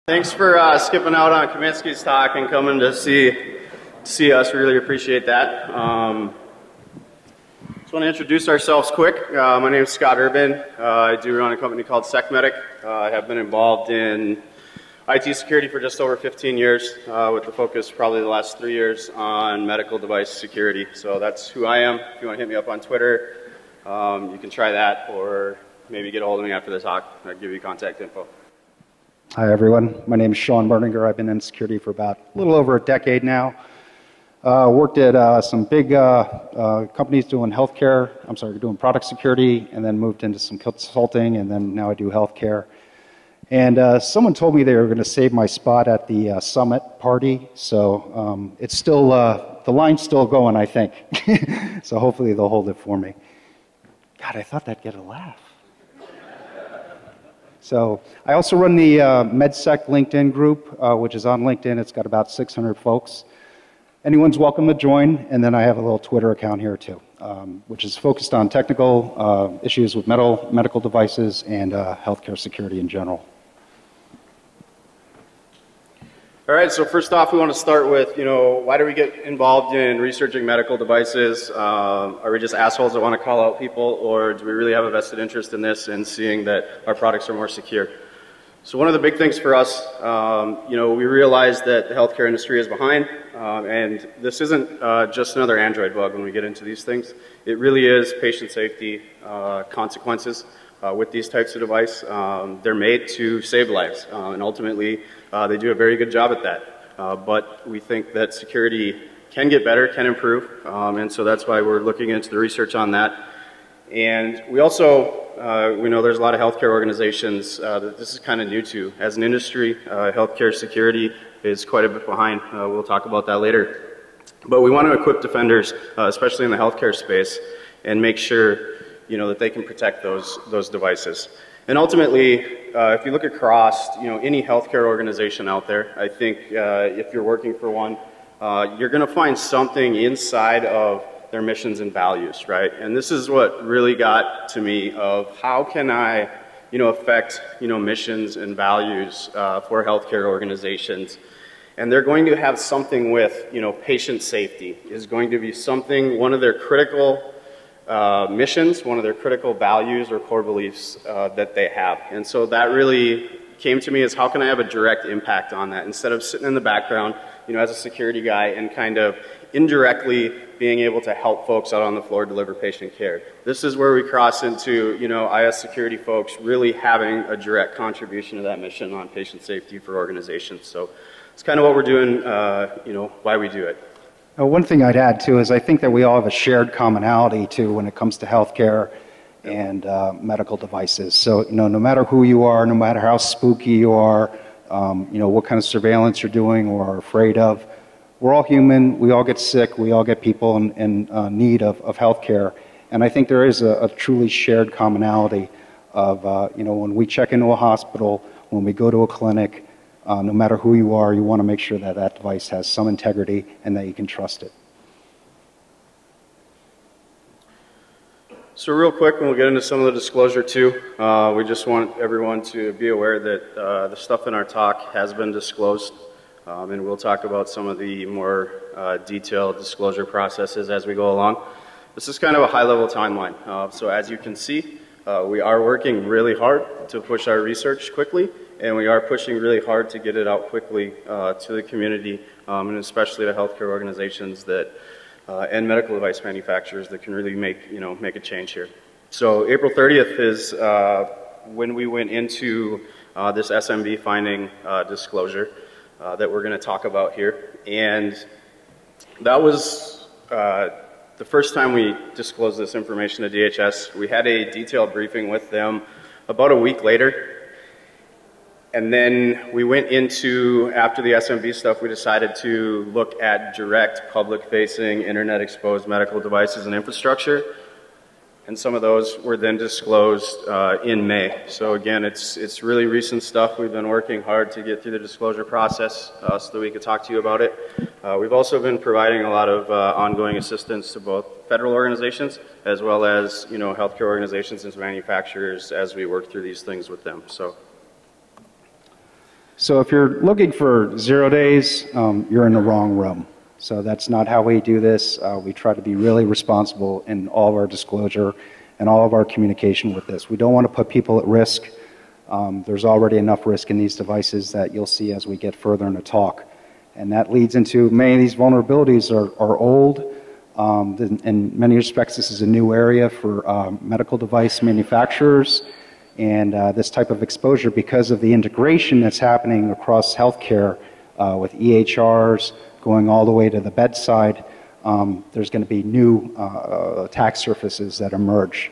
Thanks for skipping out on Kaminsky's talk and coming to see us. Really appreciate that. Just want to introduce ourselves quick. My name is Scott Urban. I do run a company called SecMedic. I have been involved in IT security for just over 15 years, with the focus probably the last 3 years on medical device security. So that's who I am. If you want to hit me up on Twitter, you can try that, or maybe get a hold of me after the talk. I'll give you contact info. Hi everyone, my name is Sean Berninger. I've been in security for about a little over a decade now. Worked at some big companies doing doing product security, and then moved into some consulting, and then now I do healthcare. And someone told me they were going to save my spot at the summit party, so it's still, the line's still going, I think. So hopefully they'll hold it for me. God, I thought that'd get a laugh. So I also run the MedSec LinkedIn group, which is on LinkedIn. It's got about 600 folks. Anyone's welcome to join. And then I have a little Twitter account here too, which is focused on technical issues with medical devices and healthcare security in general. All right, so first off, we want to start with, why do we get involved in researching medical devices? Are we just assholes that want to call out people, or do we really have a vested interest in this and seeing that our products are more secure? So one of the big things for us, we realize that the healthcare industry is behind, and this isn't just another Android bug when we get into these things. It really is patient safety consequences with these types of device. They're made to save lives, and ultimately they do a very good job at that. But we think that security can get better, can improve, and so that's why we're looking into the research on that. And we also, we know there's a lot of healthcare organizations that this is kind of new to. As an industry, healthcare security is quite a bit behind. We'll talk about that later. But we want to equip defenders, especially in the healthcare space, and make sure that they can protect those devices. And ultimately, if you look across any healthcare organization out there, I think if you're working for one, you're going to find something inside of their missions and values, right? And this is what really got to me of how can I affect missions and values for healthcare organizations. And they're going to have something with patient safety is going to be something, one of their critical missions, one of their critical values or core beliefs that they have. And so that really came to me as how can I have a direct impact on that instead of sitting in the background, as a security guy and kind of indirectly being able to help folks out on the floor deliver patient care. This is where we cross into, IS security folks really having a direct contribution to that mission on patient safety for organizations. So it's kind of what we're doing, why we do it. One thing I'd add too is I think that we all have a shared commonality too when it comes to healthcare and medical devices. So no matter who you are, no matter how spooky you are, what kind of surveillance you're doing or are afraid of, we're all human. We all get sick. We all get people in need of healthcare. And I think there is a truly shared commonality of when we check into a hospital, when we go to a clinic. No matter who you are, you want to make sure that that device has some integrity and that you can trust it. So real quick, when we get into some of the disclosure too, we just want everyone to be aware that the stuff in our talk has been disclosed, and we'll talk about some of the more detailed disclosure processes as we go along. This is kind of a high-level timeline. So as you can see, we are working really hard to push our research quickly. And we are pushing really hard to get it out quickly to the community, and especially to healthcare organizations that and medical device manufacturers that can really make a change here. So April 30th is when we went into this SMB finding disclosure that we're going to talk about here, and that was the first time we disclosed this information to DHS. We had a detailed briefing with them about a week later. And then we went into, after the SMB stuff, we decided to look at direct public-facing, internet-exposed medical devices and infrastructure. And some of those were then disclosed in May. So again, it's really recent stuff. We've been working hard to get through the disclosure process so that we could talk to you about it. We've also been providing a lot of ongoing assistance to both federal organizations as well as healthcare organizations and manufacturers as we work through these things with them. So. So if you're looking for 0 days, you're in the wrong room. So that's not how we do this. We try to be really responsible in all of our disclosure and all of our communication with this. We don't want to put people at risk. There's already enough risk in these devices that you'll see as we get further in the talk. And that leads into many of these vulnerabilities are old. In many respects, this is a new area for medical device manufacturers. And this type of exposure, because of the integration that's happening across healthcare with EHRs going all the way to the bedside, there's going to be new attack surfaces that emerge.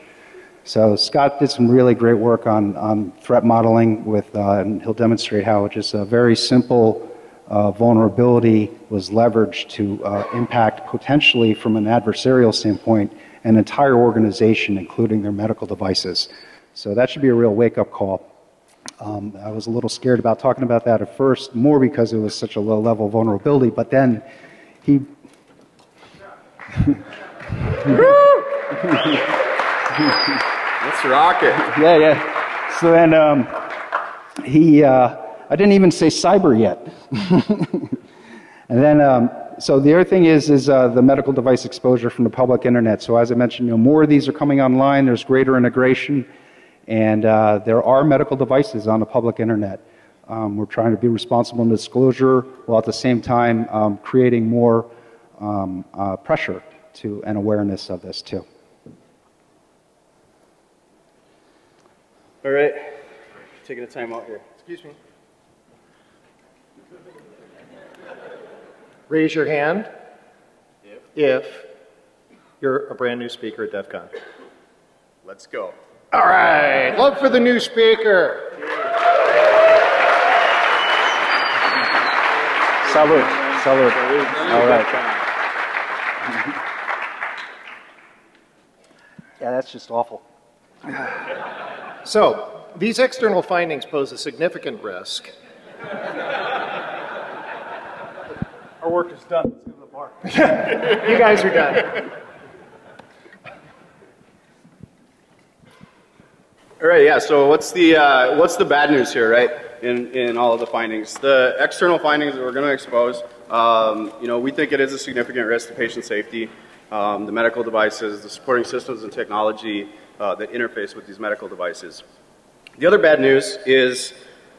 So Scott did some really great work on threat modeling with, and he'll demonstrate how just a very simple vulnerability was leveraged to impact potentially from an adversarial standpoint an entire organization, including their medical devices. So that should be a real wake-up call. I was a little scared about talking about that at first, more because it was such a low-level vulnerability, but then he... Let's rock it. Yeah. So then I didn't even say cyber yet. And then, so the other thing is the medical device exposure from the public internet. So as I mentioned, more of these are coming online. There's greater integration. And there are medical devices on the public internet. We're trying to be responsible in disclosure while at the same time creating more pressure to and awareness of this too. All right, taking a time out here. Excuse me. Raise your hand if you're a brand new speaker at DEF CON. Let's go. All right, look for the new speaker. Salute. Salute. All right. Yeah, that's just awful. So, these external findings pose a significant risk. Our work is done. Let's go to the bar. You guys are done. All right, yeah, so what's the bad news here, right, in all of the findings? The external findings that we're going to expose, we think it is a significant risk to patient safety. The medical devices, the supporting systems and technology that interface with these medical devices. The other bad news is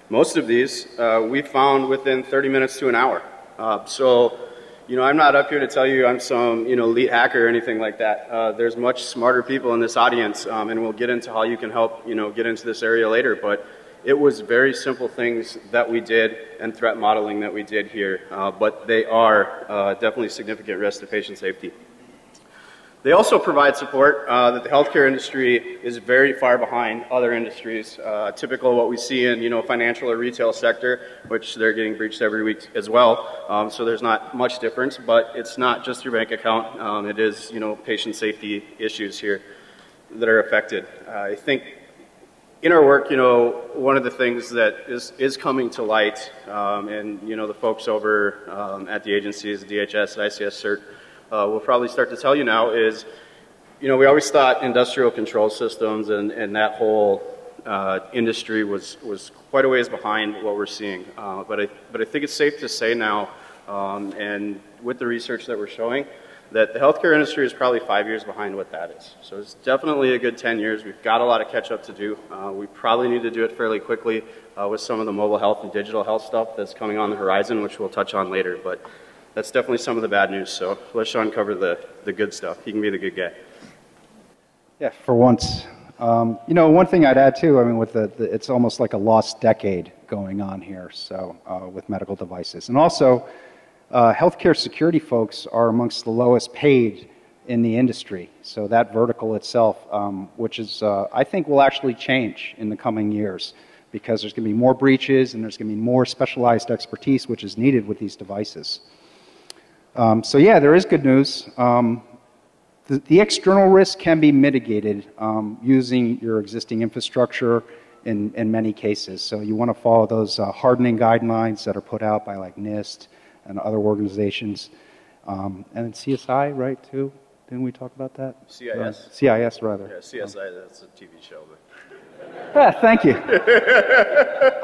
most of these we found within 30 minutes to an hour. I'm not up here to tell you I'm some, elite hacker or anything like that. There's much smarter people in this audience, and we'll get into how you can help, get into this area later. But it was very simple things that we did and threat modeling that we did here, but they are definitely significant risk to patient safety. They also provide support that the healthcare industry is very far behind other industries. Typical of what we see in financial or retail sector, which they're getting breached every week as well. So there's not much difference, but it's not just your bank account. It is patient safety issues here that are affected. I think in our work, one of the things that is coming to light, and the folks over at the agencies, DHS, ICS CERT, we'll probably start to tell you now is, we always thought industrial control systems and that whole industry was quite a ways behind what we're seeing. But I think it's safe to say now, and with the research that we're showing, that the healthcare industry is probably 5 years behind what that is. So it's definitely a good 10 years. We've got a lot of catch up to do. We probably need to do it fairly quickly with some of the mobile health and digital health stuff that's coming on the horizon, which we'll touch on later. But that's definitely some of the bad news. So let Sean cover the good stuff. He can be the good guy. Yeah, for once. One thing I'd add too, with it's almost like a lost decade going on here, so with medical devices. And also, healthcare security folks are amongst the lowest paid in the industry. So that vertical itself, which is, I think will actually change in the coming years because there's going to be more breaches and there's going to be more specialized expertise which is needed with these devices. So yeah, there is good news. The external risk can be mitigated using your existing infrastructure in many cases. So you want to follow those hardening guidelines that are put out by like NIST and other organizations. And then CSI, right, too? Didn't we talk about that? CIS. CIS, rather. Yeah, CSI, that's a TV show. But. Yeah, thank you.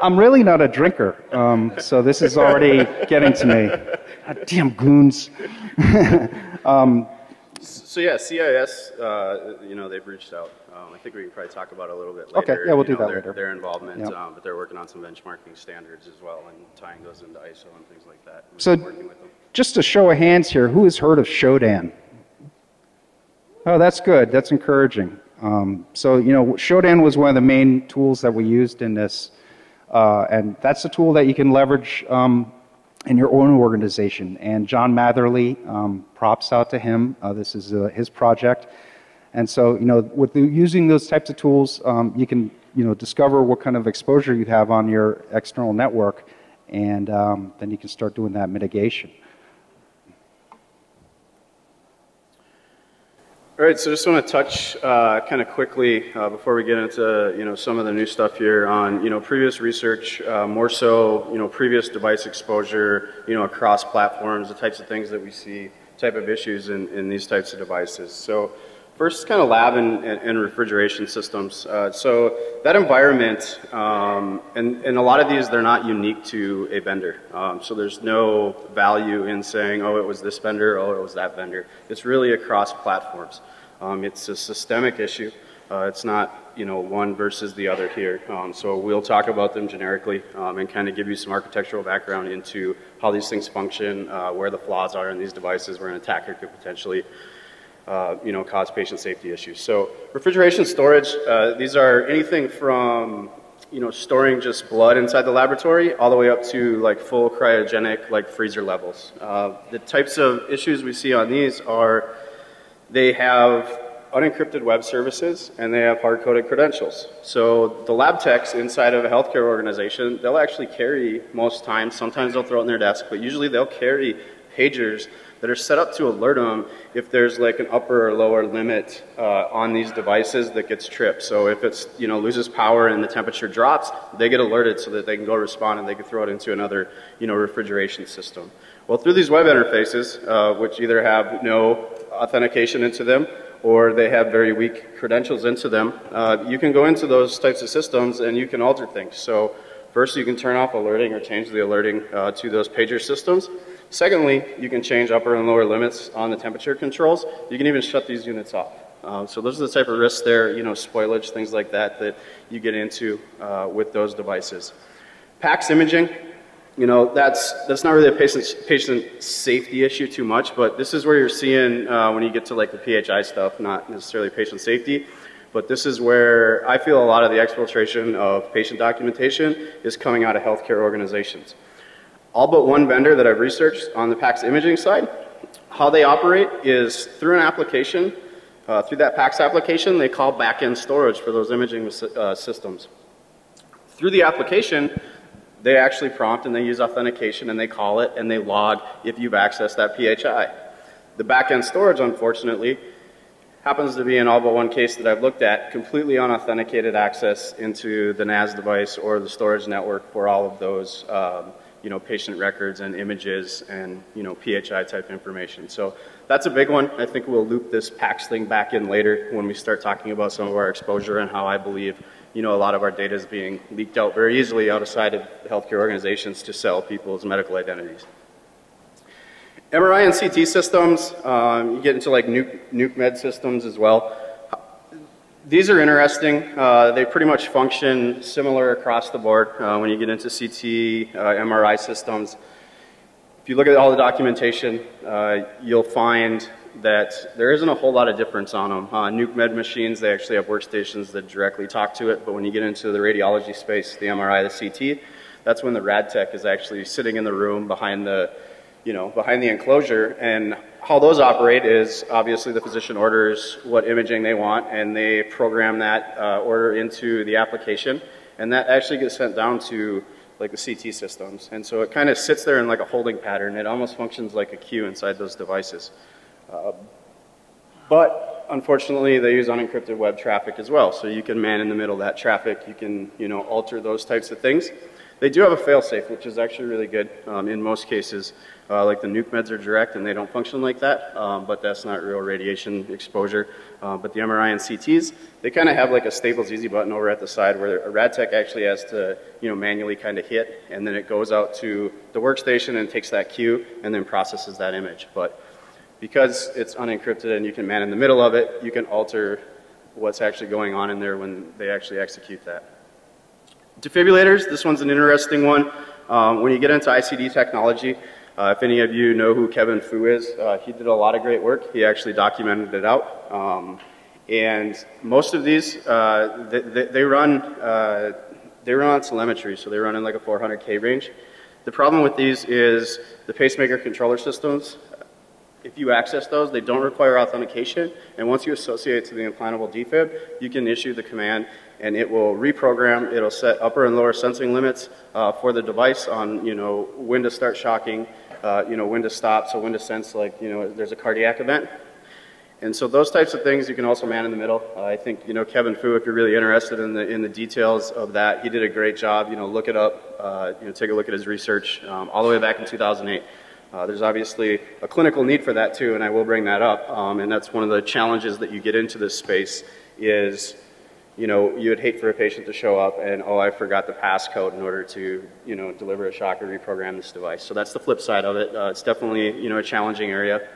I'm really not a drinker, so this is already getting to me. God damn goons. So yeah, CIS, they've reached out. I think we can probably talk about it a little bit later. Okay, yeah, we'll do that later. Their involvement, Yep. but they're working on some benchmarking standards as well and tying those into ISO and things like that. We've So been working with them. just a show of hands here, who has heard of Shodan? Oh, that's good. That's encouraging. Shodan was one of the main tools that we used in this, and that's a tool that you can leverage in your own organization. And John Matherly, props out to him. This is his project. And so, using those types of tools, you can, discover what kind of exposure you have on your external network, and then you can start doing that mitigation. All right, so just want to touch kind of quickly before we get into some of the new stuff here on previous research, more so previous device exposure across platforms, the types of things that we see, type of issues in these types of devices. So first, kind of lab and refrigeration systems. So that environment, and a lot of these, they're not unique to a vendor. So there's no value in saying, oh, it was this vendor, oh, it was that vendor. It's really across platforms. It's a systemic issue. It's not, one versus the other here. So we'll talk about them generically and kind of give you some architectural background into how these things function, where the flaws are in these devices, where an attacker could potentially cause patient safety issues. So refrigeration storage, these are anything from, storing just blood inside the laboratory all the way up to like full cryogenic, like freezer levels. The types of issues we see on these are they have unencrypted web services and they have hard-coded credentials. So the lab techs inside of a healthcare organization, they'll actually carry most times, sometimes they'll throw it in their desk, but usually they'll carry pagers that are set up to alert them if there's like an upper or lower limit on these devices that gets tripped. So if it's, loses power and the temperature drops, they get alerted so that they can go respond and they can throw it into another, refrigeration system. Well, through these web interfaces, which either have no authentication into them or they have very weak credentials into them, you can go into those types of systems and you can alter things. So first, you can turn off alerting or change the alerting to those pager systems. Secondly, you can change upper and lower limits on the temperature controls. You can even shut these units off. So those are the type of risks there, spoilage, things like that, that you get into with those devices. PACS imaging, that's not really a patient safety issue too much, but this is where you're seeing when you get to like the PHI stuff, not necessarily patient safety, but this is where I feel a lot of the exfiltration of patient documentation is coming out of healthcare organizations. All but one vendor that I've researched on the PACS imaging side, how they operate is through an application, through that PACS application, they call back-end storage for those imaging systems. Through the application, they actually prompt and they use authentication and they call it and they log if you've accessed that PHI. The back-end storage, unfortunately, happens to be in all but one case that I've looked at, completely unauthenticated access into the NAS device or the storage network for all of those patient records and images and, PHI type information. So that's a big one. I think we'll loop this PACS thing back in later when we start talking about some of our exposure and how I believe, a lot of our data is being leaked out very easily outside of healthcare organizations to sell people's medical identities. MRI and CT systems, you get into like nuke med systems as well. These are interesting. They pretty much function similar across the board when you get into CT, MRI systems. If you look at all the documentation, you'll find that there isn't a whole lot of difference on them. Nuke med machines, they actually have workstations that directly talk to it, but when you get into the radiology space, the MRI, the CT, that's when the rad tech is actually sitting in the room behind the enclosure, and how those operate is obviously the physician orders what imaging they want and they program that order into the application, and that actually gets sent down to like the CT systems, and so it kind of sits there in like a holding pattern. It almost functions like a queue inside those devices. But unfortunately they use unencrypted web traffic as well, so you can man in the middle of that traffic, you can alter those types of things. They do have a fail-safe, which is actually really good in most cases. Like the nuke meds are direct and they don't function like that, but that's not real radiation exposure. But the MRI and CTs, they kind of have like a Staples Easy button over at the side where a rad tech actually has to, manually kind of hit, and then it goes out to the workstation and takes that cue and then processes that image. But because it's unencrypted and you can man in the middle of it, you can alter what's actually going on in there when they actually execute that. Defibrillators, this one's an interesting one. When you get into ICD technology, if any of you know who Kevin Fu is, he did a lot of great work. He actually documented it out. And most of these, they run on telemetry, so they run in like a 400K range. The problem with these is the pacemaker controller systems. If you access those, they don't require authentication, and once you associate it to the implantable defib, you can issue the command and it will reprogram, it'll set upper and lower sensing limits for the device on, when to start shocking, when to stop, so when to sense, like, there's a cardiac event. And so those types of things you can also man in the middle. I think, Kevin Fu, if you're really interested in the details of that, he did a great job. Look it up, take a look at his research all the way back in 2008. There's obviously a clinical need for that too, and I will bring that up. And that's one of the challenges that you get into this space is, you would hate for a patient to show up and, oh, I forgot the passcode in order to, deliver a shock or reprogram this device. So that's the flip side of it. It's definitely, a challenging area.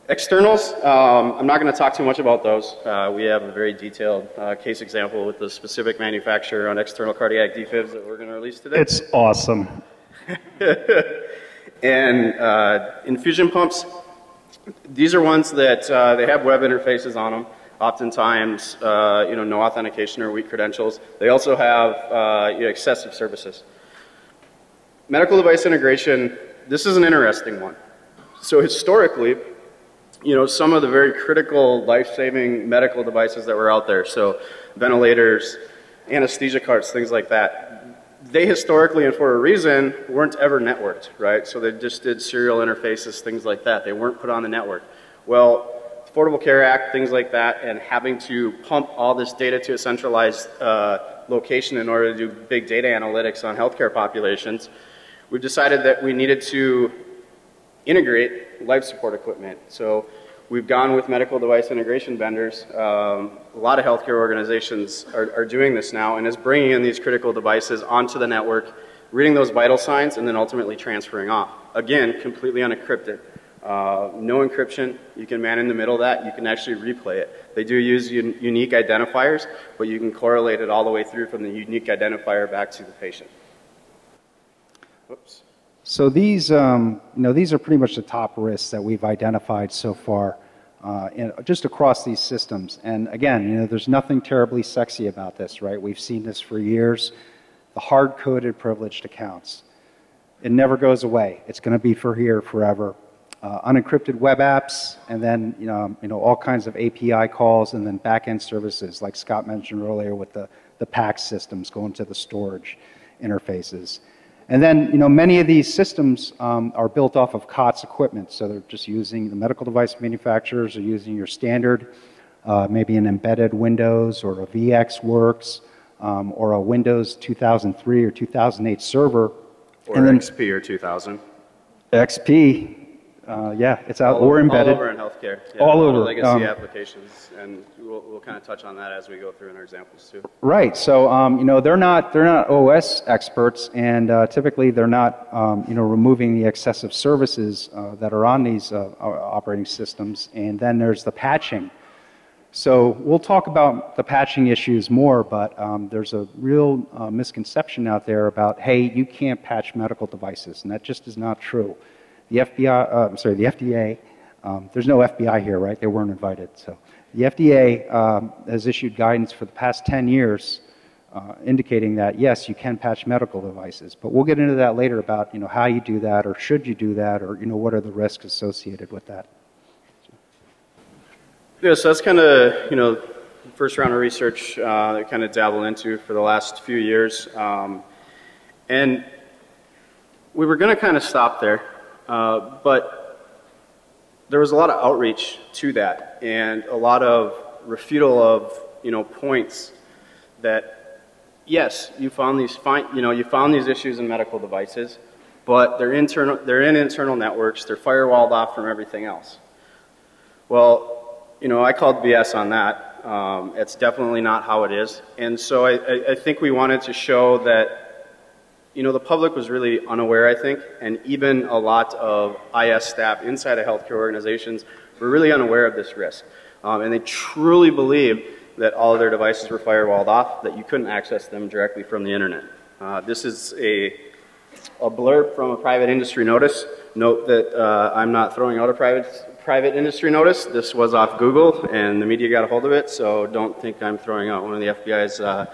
Externals, I'm not going to talk too much about those. We have a very detailed case example with the specific manufacturer on external cardiac defibs that we're going to release today. It's awesome. And infusion pumps, these are ones that they have web interfaces on them. Oftentimes, no authentication or weak credentials. They also have excessive services. Medical device integration, this is an interesting one. So historically, some of the very critical life-saving medical devices that were out there, so ventilators, anesthesia carts, things like that, they historically, and for a reason, weren't ever networked, right? So they just did serial interfaces, things like that. They weren't put on the network. Well, Affordable Care Act, things like that, and having to pump all this data to a centralized location in order to do big data analytics on healthcare populations, we've decided that we needed to integrate life support equipment. So we've gone with medical device integration vendors. A lot of healthcare organizations are doing this now, and is bringing in these critical devices onto the network, reading those vital signs, and then ultimately transferring off. Again, completely unencrypted. No encryption. You can man in the middle of that. You can actually replay it. They do use unique identifiers, but you can correlate it all the way through from the unique identifier back to the patient. Oops. So these, these are pretty much the top risks that we've identified so far, just across these systems. And again, there's nothing terribly sexy about this, right? We've seen this for years. The hard-coded privileged accounts. It never goes away. It's going to be here forever. Unencrypted web apps, and then all kinds of API calls, and then back-end services, like Scott mentioned earlier, with the PACS systems going to the storage interfaces. And then, many of these systems are built off of COTS equipment, so they're just using, the medical device manufacturers are using your standard, maybe an embedded Windows or a VxWorks, or a Windows 2003 or 2008 server. Or and then XP or 2000. XP, yeah, it's out, or embedded. All over in healthcare. Yeah, all over. Legacy applications, and we'll kind of touch on that as we go through in our examples too. Right. So they're not OS experts, and typically they're not removing the excessive services that are on these operating systems. And then there's the patching. So we'll talk about the patching issues more, but there's a real misconception out there about, hey, you can't patch medical devices, and that just is not true. The FDA, there's no FBI here, right? They weren't invited. So the FDA has issued guidance for the past 10 years indicating that, yes, you can patch medical devices. But we'll get into that later about, how you do that, or should you do that, or, what are the risks associated with that. Yeah, so that's kind of, the first round of research that I kind of dabbled into for the last few years. And we were going to kind of stop there. But there was a lot of outreach to that, and a lot of refutal of, points that yes, you found these issues in medical devices, but they're in internal networks. They're firewalled off from everything else. Well, I called BS on that. It's definitely not how it is. And so I think we wanted to show that, the public was really unaware, I think, and even a lot of IS staff inside of healthcare organizations were really unaware of this risk. And they truly believed that all of their devices were firewalled off, that you couldn't access them directly from the internet. This is a blurb from a private industry notice. Note that I'm not throwing out a private industry notice. This was off Google, and the media got a hold of it, so don't think I'm throwing out one of the FBI's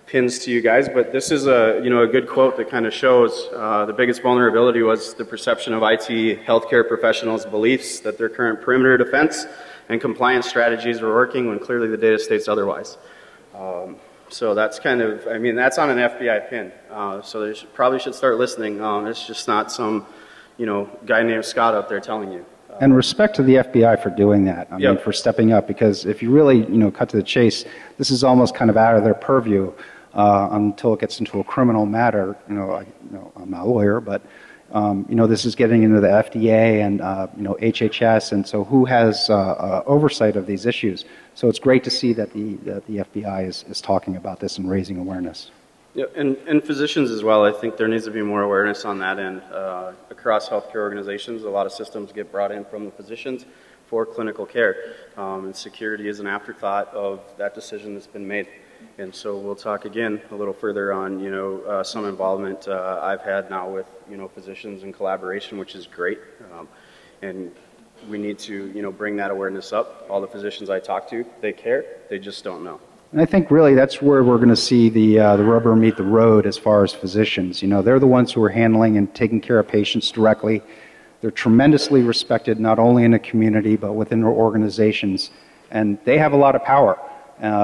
pins to you guys. But this is a good quote that kind of shows the biggest vulnerability was the perception of IT healthcare professionals' beliefs that their current perimeter defense and compliance strategies were working when clearly the data states otherwise. So that's that's on an FBI pin. So they probably should start listening. It's just not some, guy named Scott out there telling you. And respect to the FBI for doing that. I mean, for stepping up, because if you really, cut to the chase, this is almost kind of out of their purview until it gets into a criminal matter. I'm not a lawyer, but this is getting into the FDA and HHS, and so who has oversight of these issues? So it's great to see that the FBI is talking about this and raising awareness. Yeah, and physicians as well. I think there needs to be more awareness on that end. Across healthcare organizations, a lot of systems get brought in from the physicians for clinical care, and security is an afterthought of that decision that's been made. And so we'll talk again a little further on, some involvement I've had now with, physicians in collaboration, which is great. And we need to, bring that awareness up. All the physicians I talk to, they care, they just don't know. And I think really that's where we're going to see the rubber meet the road as far as physicians. They're the ones who are handling and taking care of patients directly. They're tremendously respected not only in the community but within their organizations, and they have a lot of power.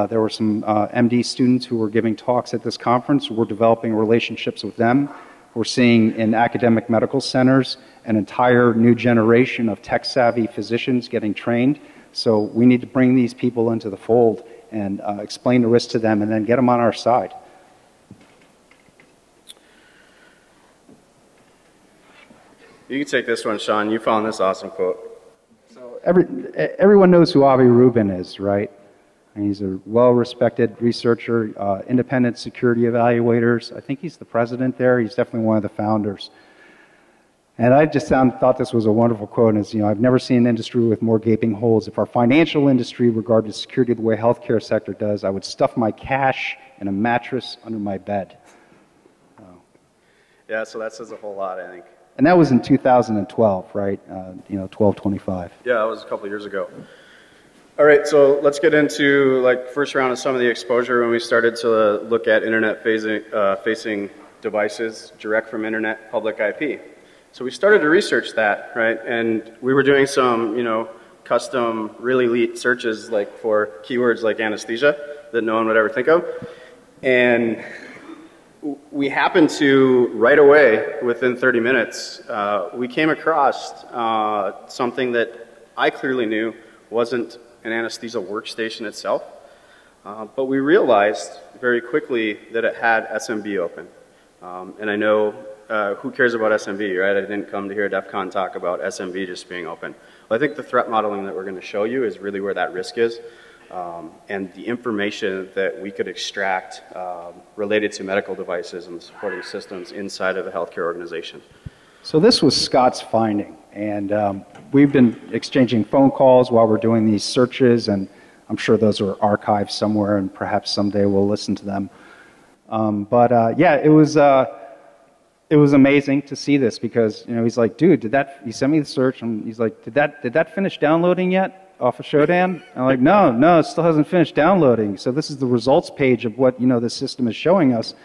There were some MD students who were giving talks at this conference. We're developing relationships with them. We're seeing in academic medical centers an entire new generation of tech-savvy physicians getting trained. So we need to bring these people into the fold and explain the risk to them and then get them on our side. You can take this one, Sean. You found this awesome quote. So everyone knows who Avi Rubin is, right? And he's a well-respected researcher, independent security evaluators. I think he's the president there. He's definitely one of the founders. And I just thought this was a wonderful quote. And it's, I've never seen an industry with more gaping holes. If our financial industry regarded security the way healthcare sector does, I would stuff my cash in a mattress under my bed. Yeah, so that says a whole lot, I think. And that was in 2012, right? 12/25. Yeah, that was a couple of years ago. All right, so let's get into first round of some of the exposure when we started to look at internet facing devices, direct from internet, public IP. So we started to research that, right? And we were doing some, custom, really elite searches for keywords like anesthesia that no one would ever think of. And we happened to, right away, within 30 minutes, we came across something that I clearly knew wasn't an anesthesia workstation itself, but we realized very quickly that it had SMB open. And I know, who cares about SMB, right? I didn't come to hear DEF CON talk about SMB just being open. Well, I think the threat modeling that we're going to show you is really where that risk is, and the information that we could extract related to medical devices and supporting systems inside of a healthcare organization. So this was Scott's finding, and we've been exchanging phone calls while we're doing these searches, and I'm sure those are archived somewhere, and perhaps someday we'll listen to them. Yeah, it was amazing to see this because, he's like, dude, he sent me the search, and he's like, did that finish downloading yet off of Shodan? And I'm like, no, it still hasn't finished downloading. So this is the results page of what, the system is showing us.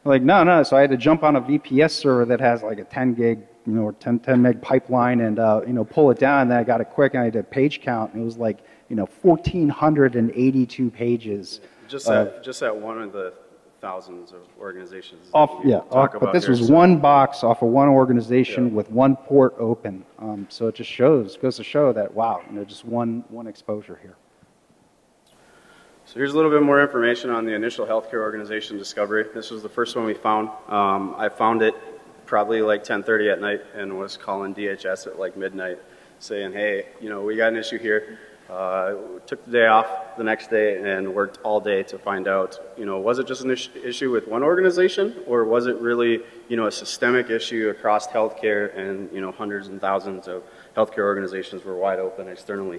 I'm like, no. So I had to jump on a VPS server that has like a 10 gig, or 10 meg pipeline and, pull it down. And then I got it quick and I did page count. And it was like, 1,482 pages. Just at one of the thousands of organizations. But this was one box off of one organization with one port open. So it just goes to show that, wow, just one exposure here. So here's a little bit more information on the initial healthcare organization discovery. This was the first one we found. I found it probably like 10:30 at night and was calling DHS at like midnight saying, hey, you know, we got an issue here. Took the day off the next day and worked all day to find out, you know, was it just an issue with one organization, or was it really, you know, a systemic issue across healthcare, and, you know, hundreds and thousands of healthcare organizations were wide open externally.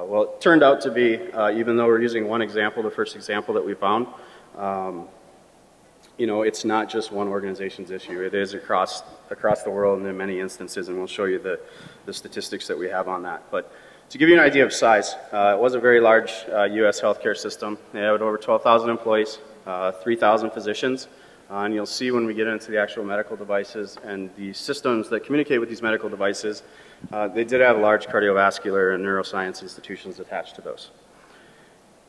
Well, it turned out to be, even though we're using one example, the first example that we found, you know, it's not just one organization's issue. It is across the world and in many instances, and we'll show you the statistics that we have on that. But to give you an idea of size, it was a very large U.S. healthcare system. They had over 12,000 employees, 3,000 physicians, and you'll see when we get into the actual medical devices and the systems that communicate with these medical devices, they did have large cardiovascular and neuroscience institutions attached to those.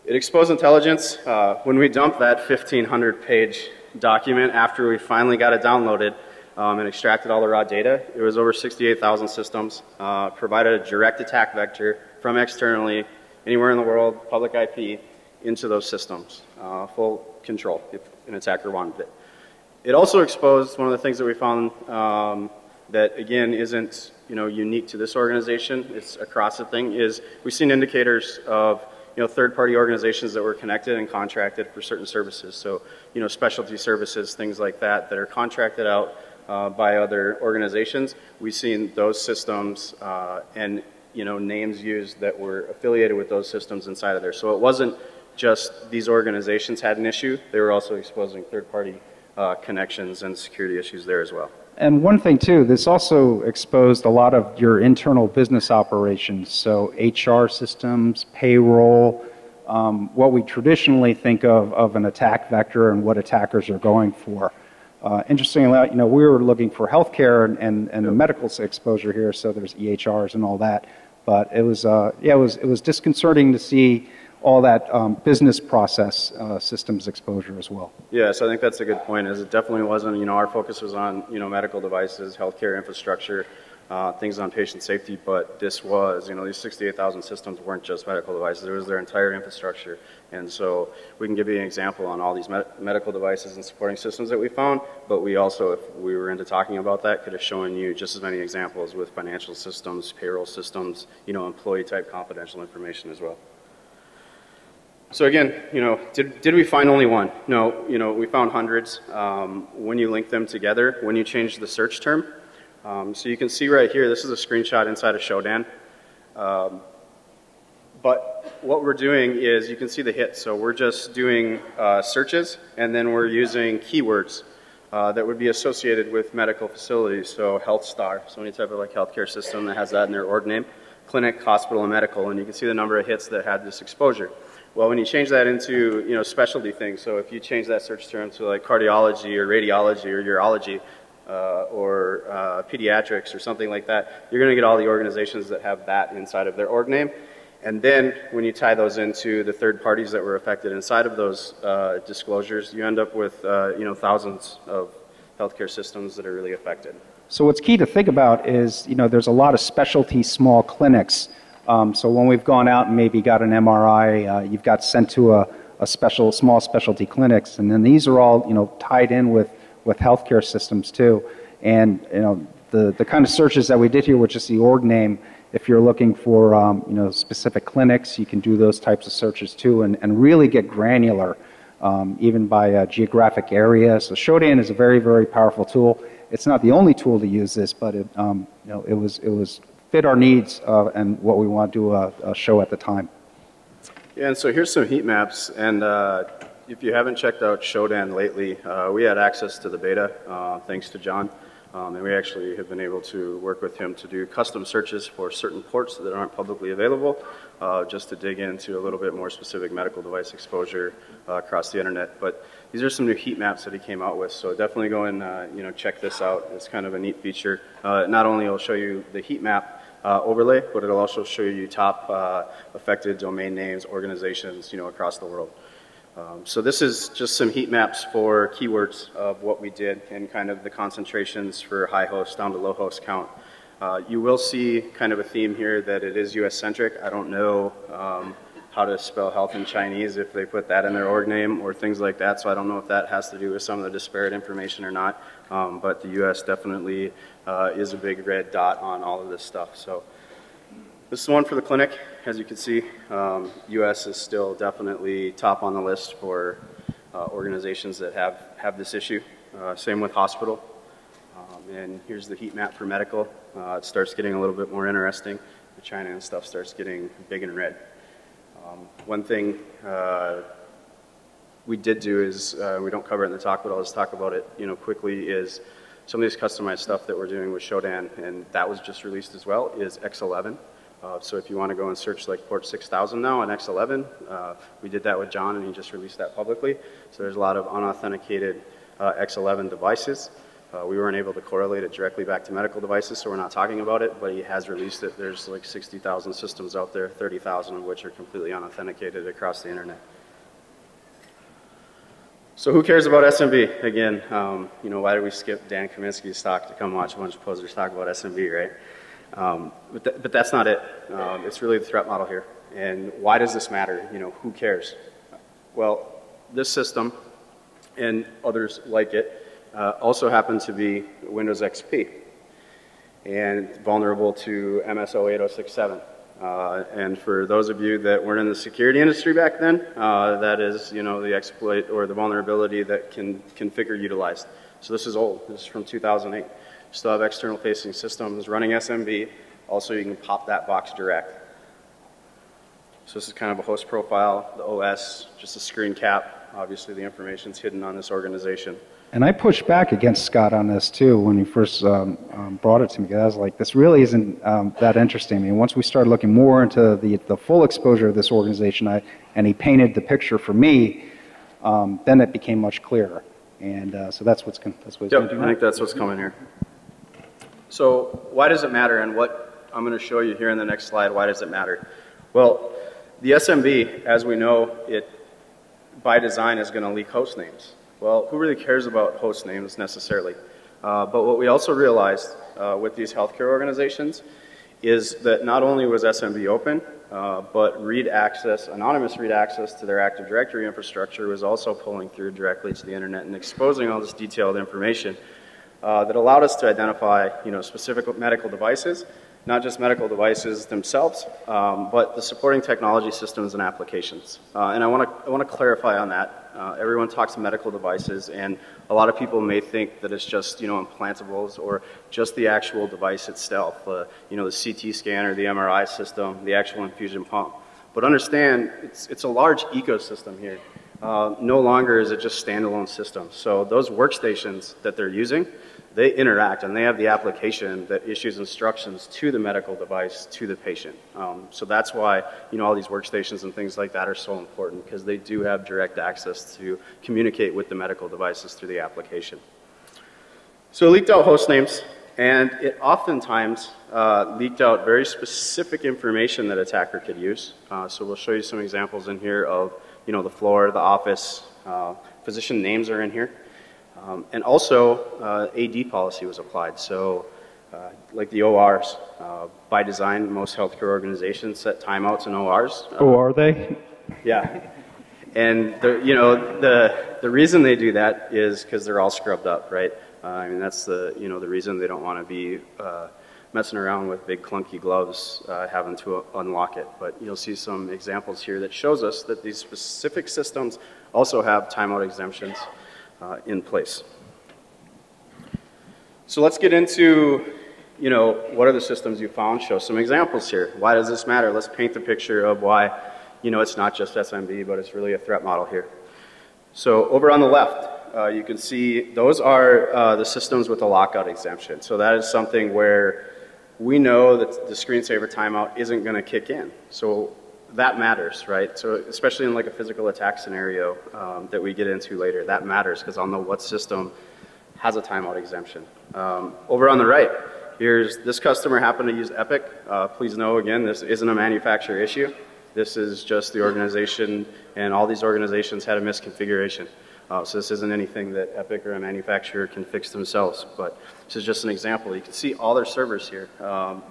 It exposed intelligence. When we dumped that 1,500-page document after we finally got it downloaded and extracted all the raw data, it was over 68,000 systems, provided a direct attack vector from externally, anywhere in the world, public IP, into those systems. Full control if an attacker wanted it. It also exposed one of the things that we found that, again, isn't, you know, unique to this organization, it's across the thing, is we've seen indicators of, you know, third-party organizations that were connected and contracted for certain services. So, you know, specialty services, things like that, that are contracted out by other organizations. We've seen those systems and, you know, names used that were affiliated with those systems inside of there. So it wasn't just these organizations had an issue, they were also exposing third-party connections and security issues there as well. And one thing too, this also exposed a lot of your internal business operations, so HR systems, payroll, what we traditionally think of an attack vector and what attackers are going for. Interestingly, you know, we were looking for healthcare and the medical exposure here, so there's EHRs and all that. But it was, yeah, it was disconcerting to see all that business process systems exposure as well. Yes, I think that's a good point. Is it definitely wasn't, you know, our focus was on, you know, medical devices, healthcare infrastructure, things on patient safety, but this was, you know, these 68,000 systems weren't just medical devices, it was their entire infrastructure. And so we can give you an example on all these medical devices and supporting systems that we found, but we also, if we were into talking about that, could have shown you just as many examples with financial systems, payroll systems, you know, employee type confidential information as well. So again, you know, did we find only one? No, you know, we found hundreds. When you link them together, when you change the search term, so you can see right here, this is a screenshot inside of Shodan. But what we're doing is, you can see the hits. So we're just doing searches, and then we're using keywords that would be associated with medical facilities. So Health Star, so any type of like healthcare system that has that in their org name, clinic, hospital, and medical, and you can see the number of hits that had this exposure. Well, when you change that into, you know, specialty things, so if you change that search term to like cardiology or radiology or urology or pediatrics or something like that, you're going to get all the organizations that have that inside of their org name. And then when you tie those into the third parties that were affected inside of those disclosures, you end up with, you know, thousands of healthcare systems that are really affected. So what's key to think about is, you know, there's a lot of specialty small clinics. So when we've gone out and maybe got an MRI, you've got sent to a small specialty clinics, and then these are all, you know, tied in with healthcare systems too. And, you know, the kind of searches that we did here, which is the org name, if you're looking for, you know, specific clinics, you can do those types of searches too, and really get granular, even by geographic area. So Shodan is a very, very powerful tool. It's not the only tool to use this, but it, you know, it was fit our needs and what we want to show at the time. Yeah, and so here's some heat maps, and if you haven't checked out Shodan lately, we had access to the beta thanks to John, and we actually have been able to work with him to do custom searches for certain ports that aren't publicly available, just to dig into a little bit more specific medical device exposure across the internet. But these are some new heat maps that he came out with, so definitely go and you know, check this out. It's kind of a neat feature. Not only will it show you the heat map overlay, but it'll also show you top affected domain names, organizations, you know, across the world. So this is just some heat maps for keywords of what we did and kind of the concentrations for high host down to low host count. You will see kind of a theme here that it is US centric. I don't know how to spell health in Chinese if they put that in their org name or things like that. So I don't know if that has to do with some of the disparate information or not. But the U.S. definitely is a big red dot on all of this stuff. So this is one for the clinic. As you can see, U.S. is still definitely top on the list for organizations that have this issue. Same with hospital. And here's the heat map for medical. It starts getting a little bit more interesting. The China and stuff starts getting big and red. One thing we did do is, we don't cover it in the talk, but I'll just talk about it quickly, is some of these customized stuff that we're doing with Shodan, and that was just released as well, is X11. So if you want to go and search like port 6000 now on X11, we did that with John and he just released that publicly. So there's a lot of unauthenticated X11 devices. We weren't able to correlate it directly back to medical devices, so we're not talking about it, but he has released it. There's like 60,000 systems out there, 30,000 of which are completely unauthenticated across the internet. So who cares about SMB? Again, why did we skip Dan Kaminsky's talk to come watch a bunch of posers talk about SMB, right? But that's not it. It's really the threat model here. And why does this matter? Who cares? Well, this system and others like it also happen to be Windows XP and vulnerable to MS 08067. And for those of you that weren't in the security industry back then, that is, the exploit or the vulnerability that can configure utilized. So this is old. This is from 2008. Still have external facing systems running SMB. Also, you can pop that box direct. So this is kind of a host profile, the OS, just a screen cap. Obviously, the information's hidden on this organization. And I pushed back against Scott on this too when he first brought it to me. I was like, this really isn't that interesting. I mean, once we started looking more into the full exposure of this organization, and he painted the picture for me, then it became much clearer. And so that's what's going to do. I think that's what's coming here. So why does it matter? And what I'm going to show you here in the next slide, why does it matter? Well, the SMB, as we know, it by design is going to leak host names. Well, who really cares about host names necessarily? But what we also realized with these healthcare organizations is that not only was SMB open, but read access, anonymous read access to their Active Directory infrastructure was also pulling through directly to the internet and exposing all this detailed information that allowed us to identify, specific medical devices, not just medical devices themselves, but the supporting technology systems and applications. And I want to clarify on that. Everyone talks medical devices, and a lot of people may think that it's just, implantables or just the actual device itself, the CT scanner, the MRI system, the actual infusion pump. But understand, it's a large ecosystem here. No longer is it just standalone systems. So those workstations that they're using, they interact and they have the application that issues instructions to the medical device, to the patient. So that's why, all these workstations and things like that are so important, because they do have direct access to communicate with the medical devices through the application. So leaked out host names, and it oftentimes leaked out very specific information that attacker could use. So we'll show you some examples in here of, the floor, the office, physician names are in here. And also, AD policy was applied. So, like the ORs, by design, most healthcare organizations set timeouts in ORs. Oh, are they? Yeah. And, the reason they do that is because they're all scrubbed up, right? That's the reason they don't want to be messing around with big clunky gloves, having to unlock it. But you'll see some examples here that shows us that these specific systems also have timeout exemptions in place. So let's get into, what are the systems you found? Show some examples here. Why does this matter? Let's paint the picture of why, it's not just SMB, but it's really a threat model here. So over on the left, you can see those are the systems with a lockout exemption. So that is something where we know that the screensaver timeout isn't going to kick in. So that matters, right? So especially in like a physical attack scenario that we get into later, that matters because I'll know what system has a timeout exemption. Over on the right, here's this customer happened to use Epic. Please know again, this isn't a manufacturer issue. This is just the organization, and all these organizations had a misconfiguration. So this isn't anything that Epic or a manufacturer can fix themselves, but this is just an example. You can see all their servers here.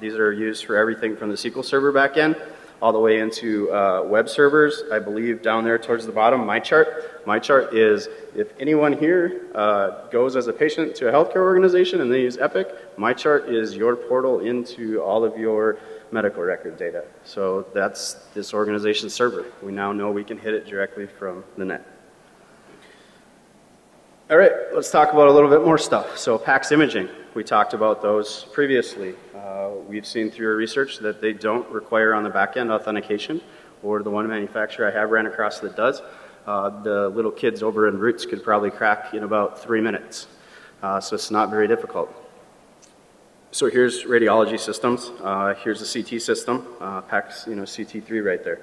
These are used for everything from the SQL Server backend all the way into web servers. I believe down there towards the bottom, MyChart. MyChart is if anyone here goes as a patient to a healthcare organization and they use Epic, MyChart is your portal into all of your medical record data. So that's this organization's server. We now know we can hit it directly from the net. All right, let's talk about a little bit more stuff. So PACS imaging, we talked about those previously. We've seen through our research that they don't require on the back end authentication, or the one manufacturer I have ran across that does. The little kids over in Roots could probably crack in about 3 minutes. So it's not very difficult. So here's radiology systems. Here's a CT system, PACS, CT3 right there.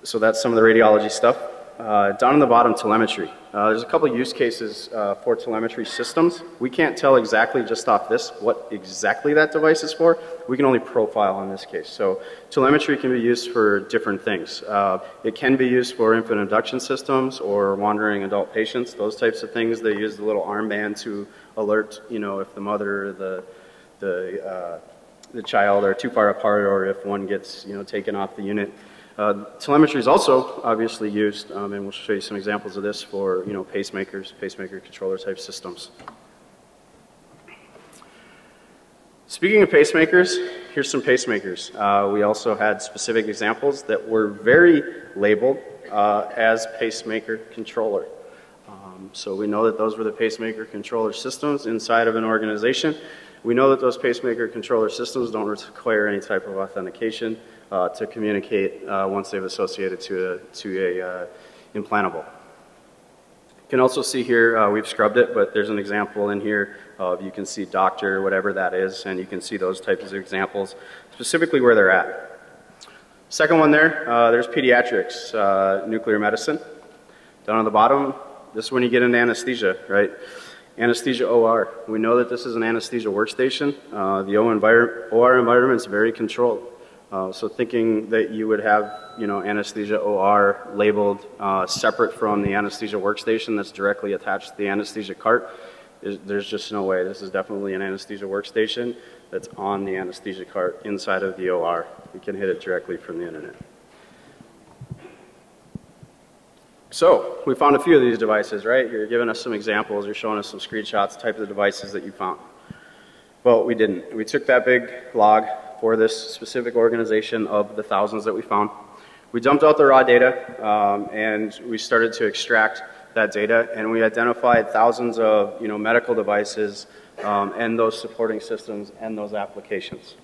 So that's some of the radiology stuff. Down on the bottom, telemetry. There's a couple use cases for telemetry systems. We can't tell exactly just off this what exactly that device is for. We can only profile in this case. So telemetry can be used for different things. It can be used for infant induction systems or wandering adult patients, those types of things. They use the little armband to alert, if the mother or the child are too far apart, or if one gets, taken off the unit. Telemetry is also obviously used, and we'll show you some examples of this for, pacemakers, pacemaker controller type systems. Speaking of pacemakers, here's some pacemakers. We also had specific examples that were very labeled as pacemaker controller. So we know that those were the pacemaker controller systems inside of an organization. We know that those pacemaker controller systems don't require any type of authentication to communicate once they've associated to a implantable. You can also see here, we've scrubbed it, but there's an example in here of, you can see doctor, whatever that is, and you can see those types of examples, specifically where they're at. Second one there's pediatrics, nuclear medicine. Down on the bottom, this is when you get into anesthesia, right? Anesthesia OR. We know that this is an anesthesia workstation. The OR environment is very controlled. So thinking that you would have, anesthesia OR labeled separate from the anesthesia workstation that's directly attached to the anesthesia cart, there's just no way. This is definitely an anesthesia workstation that's on the anesthesia cart inside of the OR. You can hit it directly from the internet. So we found a few of these devices, right? You're giving us some examples. You're showing us some screenshots, types of devices that you found. Well, we didn't. We took that big log for this specific organization of the thousands that we found. We dumped out the raw data, and we started to extract that data, and we identified thousands of medical devices and those supporting systems and those applications.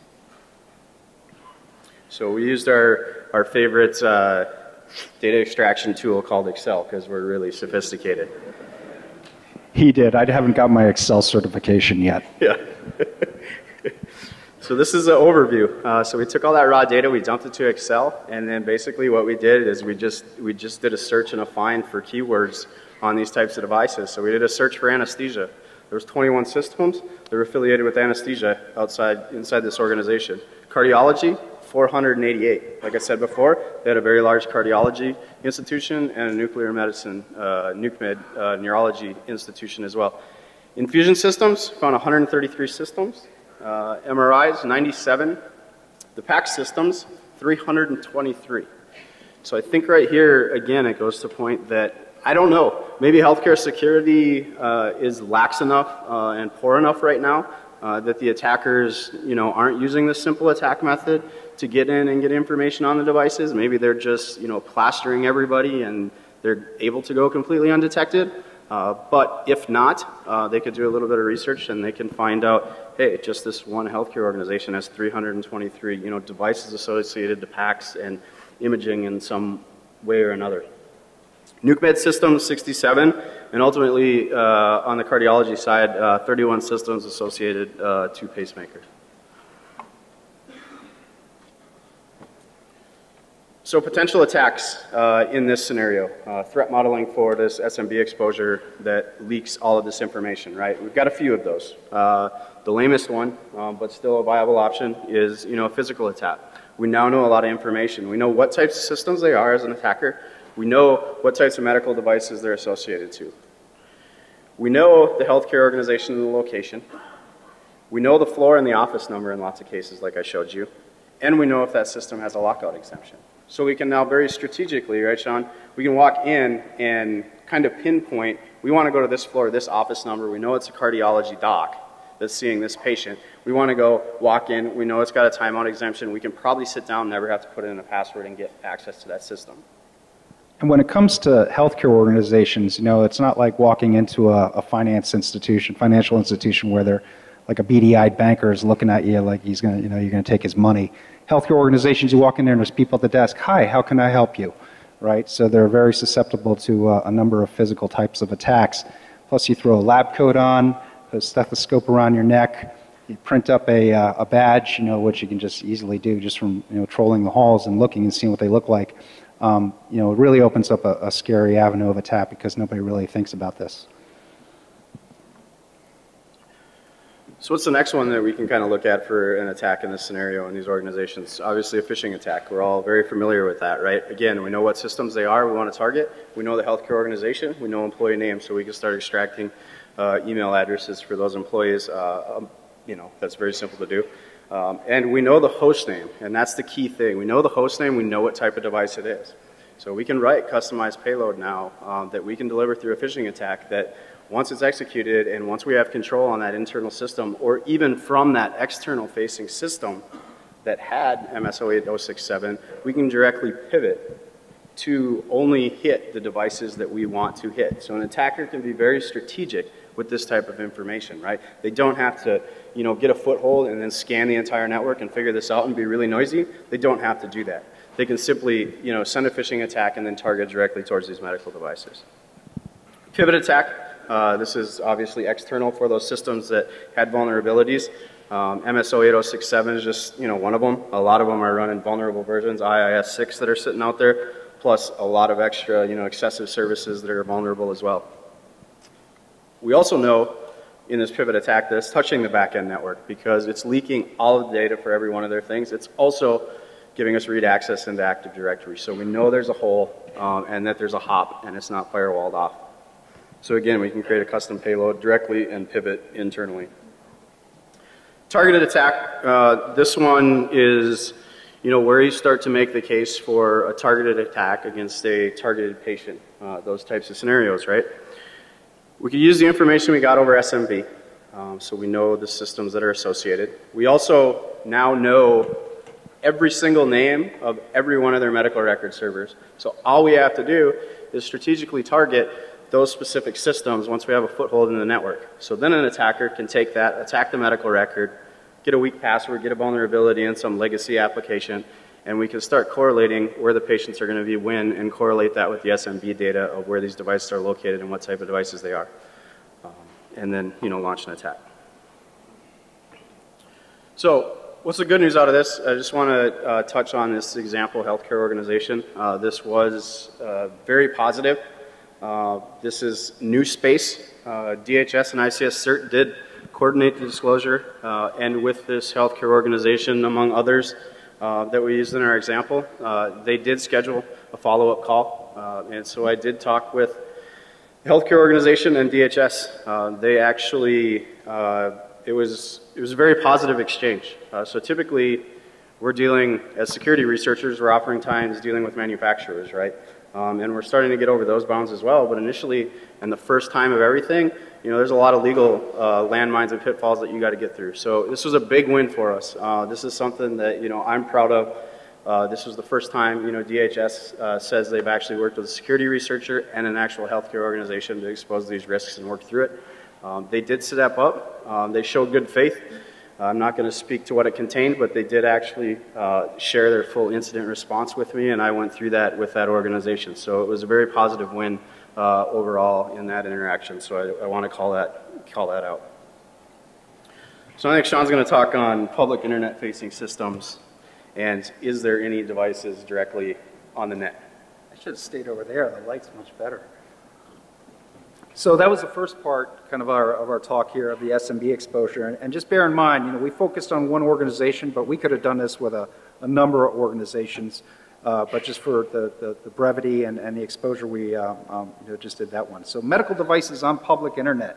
So we used our favorite data extraction tool called Excel, because we're really sophisticated. He did. I haven't got my Excel certification yet. Yeah. So this is an overview. So we took all that raw data, we dumped it to Excel, and then basically what we did is we just did a search and a find for keywords on these types of devices. So we did a search for anesthesia. There was 21 systems that were affiliated with anesthesia inside this organization. Cardiology, 488. Like I said before, they had a very large cardiology institution and a nuclear medicine, NUCMED, neurology institution as well. Infusion systems, found 133 systems. MRIs, 97. The PACS systems, 323. So I think right here, again, it goes to the point that, I don't know, maybe healthcare security is lax enough and poor enough right now that the attackers, aren't using this simple attack method to get in and get information on the devices. Maybe they're just, plastering everybody and they're able to go completely undetected. But if not, they could do a little bit of research and they can find out, hey, just this one healthcare organization has 323, devices associated to PACS and imaging in some way or another. NUCMED systems, 67, and ultimately on the cardiology side, 31 systems associated to pacemakers. So potential attacks in this scenario, threat modeling for this SMB exposure that leaks all of this information, right? We've got a few of those. The lamest one, but still a viable option, is a physical attack. We now know a lot of information. We know what types of systems they are as an attacker. We know what types of medical devices they're associated to. We know the healthcare organization and the location. We know the floor and the office number in lots of cases, like I showed you. and we know if that system has a lockout exemption. So we can now very strategically, right, Sean, we can walk in and kind of pinpoint, we want to go to this floor, this office number, we know it's a cardiology doc that's seeing this patient. We want to go walk in, we know it's got a timeout exemption, we can probably sit down, never have to put in a password and get access to that system. And when it comes to healthcare organizations, you know, it's not like walking into a financial institution where they're like a beady-eyed banker is looking at you like he's going to, you know, you're going to take his money. Healthcare organizations, you walk in there and there's people at the desk. Hi, how can I help you? Right? So they're very susceptible to a number of physical types of attacks. Plus, you throw a lab coat on, a stethoscope around your neck. You print up a badge, you know, which you can just easily do just from, you know, trolling the halls and looking and seeing what they look like. You know, it really opens up a scary avenue of attack because nobody really thinks about this. So what's the next one that we can kind of look at for an attack in this scenario in these organizations? Obviously a phishing attack. We're all very familiar with that, right? Again, we know what systems they are, we want to target. We know the healthcare organization, we know employee names, so we can start extracting email addresses for those employees. You know, that's very simple to do. And we know the host name, and that's the key thing. We know the host name, we know what type of device it is. So we can write customized payload now that we can deliver through a phishing attack that once it's executed and once we have control on that internal system or even from that external facing system that had MS-08067, we can directly pivot to only hit the devices that we want to hit. So an attacker can be very strategic with this type of information, right? They don't have to, you know, get a foothold and then scan the entire network and figure this out and be really noisy. They don't have to do that. They can simply, you know, send a phishing attack and then target directly towards these medical devices. Pivot attack. This is obviously external for those systems that had vulnerabilities. MS-08067 is just, you know, one of them. A lot of them are running vulnerable versions, IIS-6 that are sitting out there, plus a lot of extra, you know, excessive services that are vulnerable as well. We also know in this pivot attack that it's touching the back-end network because it's leaking all of the data for every one of their things. It's also giving us read access into Active Directory. So we know there's a hole and that there's a hop and it's not firewalled off. So again, we can create a custom payload directly and pivot internally. Targeted attack, this one is, you know, where you start to make the case for a targeted attack against a targeted patient, those types of scenarios, right? We could use the information we got over SMB, so we know the systems that are associated. We also now know every single name of every one of their medical record servers. So all we have to do is strategically target those specific systems once we have a foothold in the network. So then an attacker can take that, attack the medical record, get a weak password, get a vulnerability in some legacy application, and we can start correlating where the patients are going to be when and correlate that with the SMB data of where these devices are located and what type of devices they are. And then, you know, launch an attack. So what's the good news out of this? I just want to touch on this example healthcare organization. This was very positive. This is new space. DHS and ICS CERT did coordinate the disclosure and with this healthcare organization, among others, that we used in our example. They did schedule a follow-up call, and so I did talk with the healthcare organization and DHS. They actually, it was a very positive exchange. So typically, we're dealing, as security researchers, we're oftentimes dealing with manufacturers, right? And we're starting to get over those bounds as well, but initially, and the first time of everything, you know, there's a lot of legal landmines and pitfalls that you got to get through. So this was a big win for us. This is something that, you know, I'm proud of. This was the first time, you know, DHS says they've actually worked with a security researcher and an actual healthcare organization to expose these risks and work through it. They did step up. They showed good faith. I'm not going to speak to what it contained, but they did actually share their full incident response with me, and I went through that with that organization. So it was a very positive win overall in that interaction. So I want to call that out. So I think Sean's going to talk on public internet-facing systems, and is there any devices directly on the net? I should have stayed over there. The light's much better. So that was the first part kind of our talk here of the SMB exposure. And just bear in mind, you know, we focused on one organization, but we could have done this with a number of organizations. But just for the brevity and the exposure, we just did that one. So medical devices on public internet.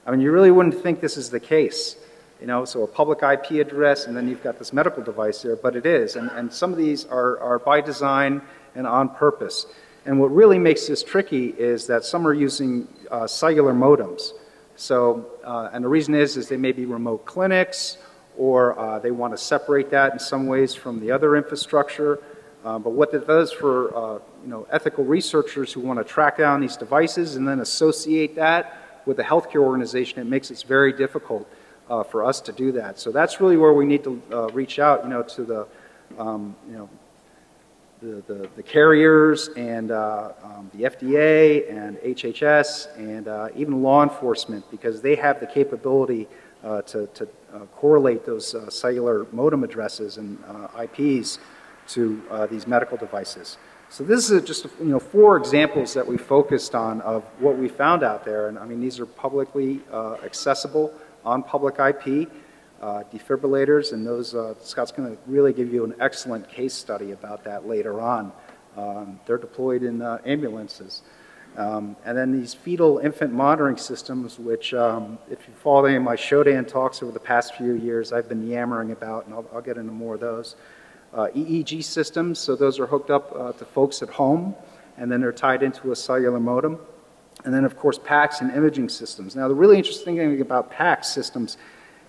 I mean, you really wouldn't think this is the case. You know, so a public IP address, and then you've got this medical device there, but it is. And some of these are by design and on purpose. And what really makes this tricky is that some are using cellular modems. So, and the reason is they may be remote clinics, or they want to separate that in some ways from the other infrastructure. But what it does for you know, ethical researchers who want to track down these devices and then associate that with a healthcare organization, it makes it very difficult for us to do that. So that's really where we need to reach out, you know, to the you know, the carriers and the FDA and HHS and even law enforcement, because they have the capability to correlate those cellular modem addresses and IPs to these medical devices. So this is just, you know, 4 examples that we focused on of what we found out there. And I mean, these are publicly accessible on public IP defibrillators, and those, Scott's going to really give you an excellent case study about that later on. They're deployed in ambulances. And then these fetal infant monitoring systems, which if you follow any of my Shodan talks over the past few years, I've been yammering about, and I'll get into more of those. EEG systems, so those are hooked up to folks at home, and then they're tied into a cellular modem. And then, of course, PACS and imaging systems. Now, the really interesting thing about PACS systems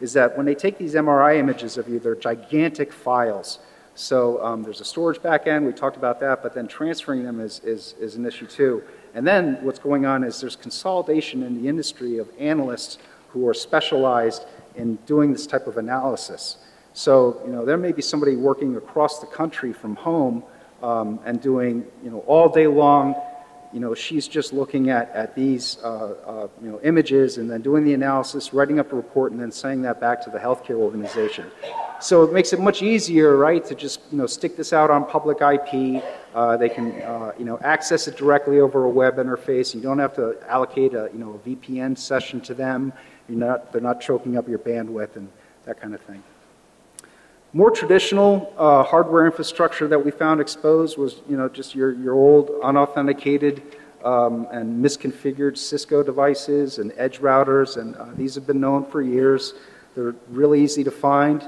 is that when they take these MRI images of you, they're gigantic files. So there's a storage back end, we talked about that, but then transferring them is an issue too. And then what's going on is there's consolidation in the industry of analysts who are specialized in doing this type of analysis. So, you know, there may be somebody working across the country from home and doing, you know, all day long, you know, she's just looking at these, you know, images and then doing the analysis, writing up a report, and then sending that back to the healthcare organization. So it makes it much easier, right, to just, you know, stick this out on public IP. They can, you know, access it directly over a web interface. You don't have to allocate a, you know, a VPN session to them. They're not choking up your bandwidth and that kind of thing. More traditional hardware infrastructure that we found exposed was, you know, just your old unauthenticated and misconfigured Cisco devices and edge routers, and these have been known for years. They're really easy to find.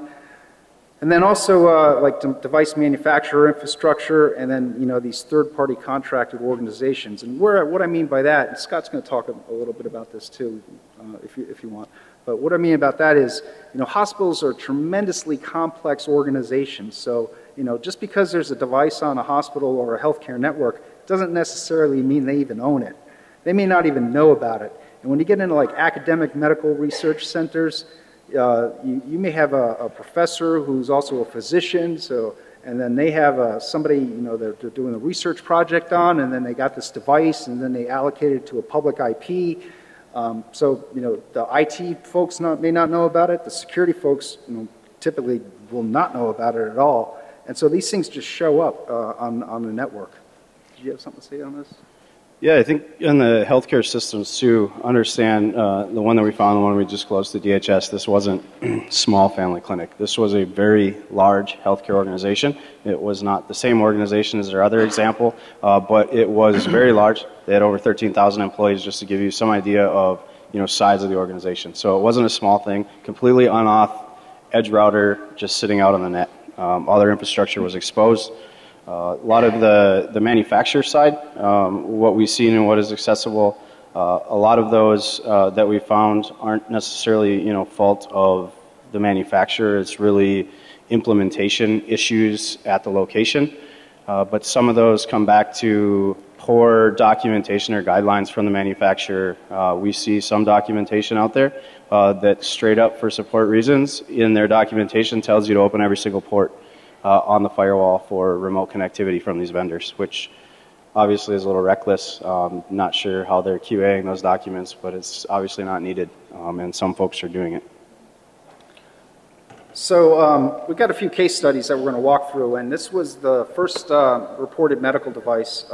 And then also like device manufacturer infrastructure, and then, you know, these third-party contracted organizations. And what I mean by that, and Scott's going to talk a little bit about this too, if you want. But what I mean about that is, you know, hospitals are tremendously complex organizations. So, you know, just because there's a device on a hospital or a healthcare network doesn't necessarily mean they even own it. They may not even know about it. And when you get into like academic medical research centers, you may have a professor who's also a physician, so, and then they have somebody, you know, they're doing a research project on, and then they got this device, and then they allocate it to a public IP. So, you know, the IT folks may not know about it. The security folks, you know, typically will not know about it at all. And so these things just show up on the network. Did you have something to say on this? Yeah, I think in the healthcare systems too, understand the one that we found, the one we just closed to DHS, this wasn't small family clinic. This was a very large healthcare organization. It was not the same organization as their other example, but it was very large. They had over 13,000 employees, just to give you some idea of, you know, size of the organization. So it wasn't a small thing, completely unauth, edge router, just sitting out on the net. All their infrastructure was exposed. A lot of the manufacturer side, what we've seen and what is accessible, a lot of those that we found aren't necessarily, you know, fault of the manufacturer. It's really implementation issues at the location. But some of those come back to poor documentation or guidelines from the manufacturer. We see some documentation out there that straight up for support reasons in their documentation tells you to open every single port on the firewall for remote connectivity from these vendors, which obviously is a little reckless. Not sure how they're QAing those documents, but it's obviously not needed, and some folks are doing it. So we've got a few case studies that we're going to walk through, and this was the first reported medical device,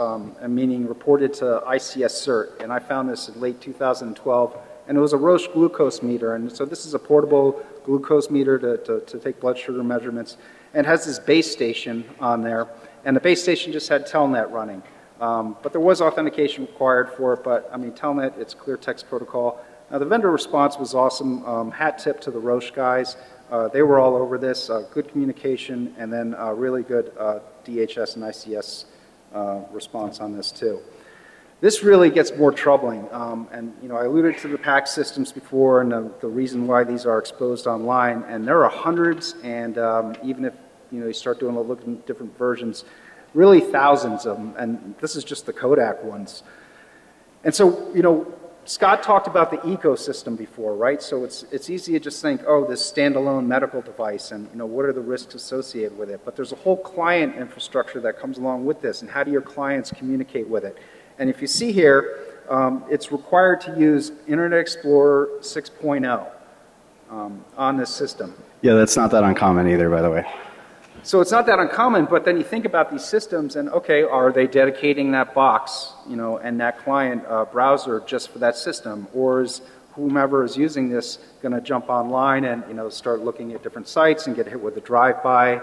meaning reported to ICS CERT, and I found this in late 2012, and it was a Roche glucose meter, and so this is a portable glucose meter to take blood sugar measurements, and it has this base station on there, and the base station just had Telnet running, but there was authentication required for it, but I mean Telnet, it's clear text protocol. Now, the vendor response was awesome. Hat tip to the Roche guys. They were all over this. Good communication, and then really good DHS and ICS response on this too. This really gets more troubling, and I alluded to the PAC systems before and the reason why these are exposed online, and there are hundreds, and even if you start doing a look at different versions, really thousands of them, and this is just the Kodak ones. And so, Scott talked about the ecosystem before, right? So it's easy to just think, oh, this standalone medical device, and what are the risks associated with it? But there's a whole client infrastructure that comes along with this, and how do your clients communicate with it? And if you see here, it's required to use Internet Explorer 6.0 on this system. Yeah, that's not that uncommon either, by the way. So it's not that uncommon, but then you think about these systems and, okay, are they dedicating that box, and that client browser just for that system? Or is whomever is using this going to jump online and, start looking at different sites and get hit with a drive-by,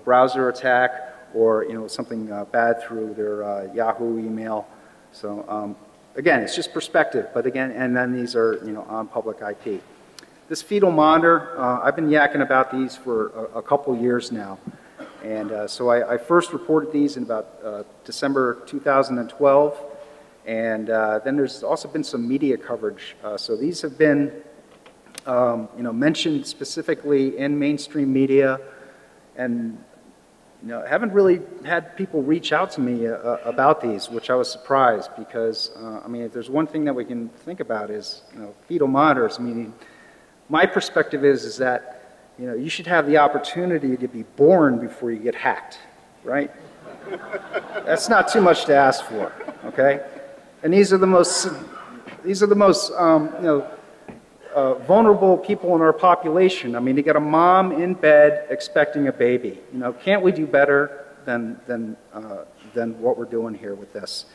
browser attack, or, something bad through their Yahoo email. So, again, it's just perspective, but again, and then these are, on public IP. This fetal monitor, I've been yakking about these for a couple years now. And so I first reported these in about December 2012. And then there's also been some media coverage. So these have been, mentioned specifically in mainstream media. And, I haven't really had people reach out to me about these, which I was surprised because, if there's one thing that we can think about is, fetal monitors, meaning, my perspective is that, you should have the opportunity to be born before you get hacked, right? That's not too much to ask for, okay? And these are the most vulnerable people in our population. You got a mom in bed expecting a baby. Can't we do better than what we're doing here with this?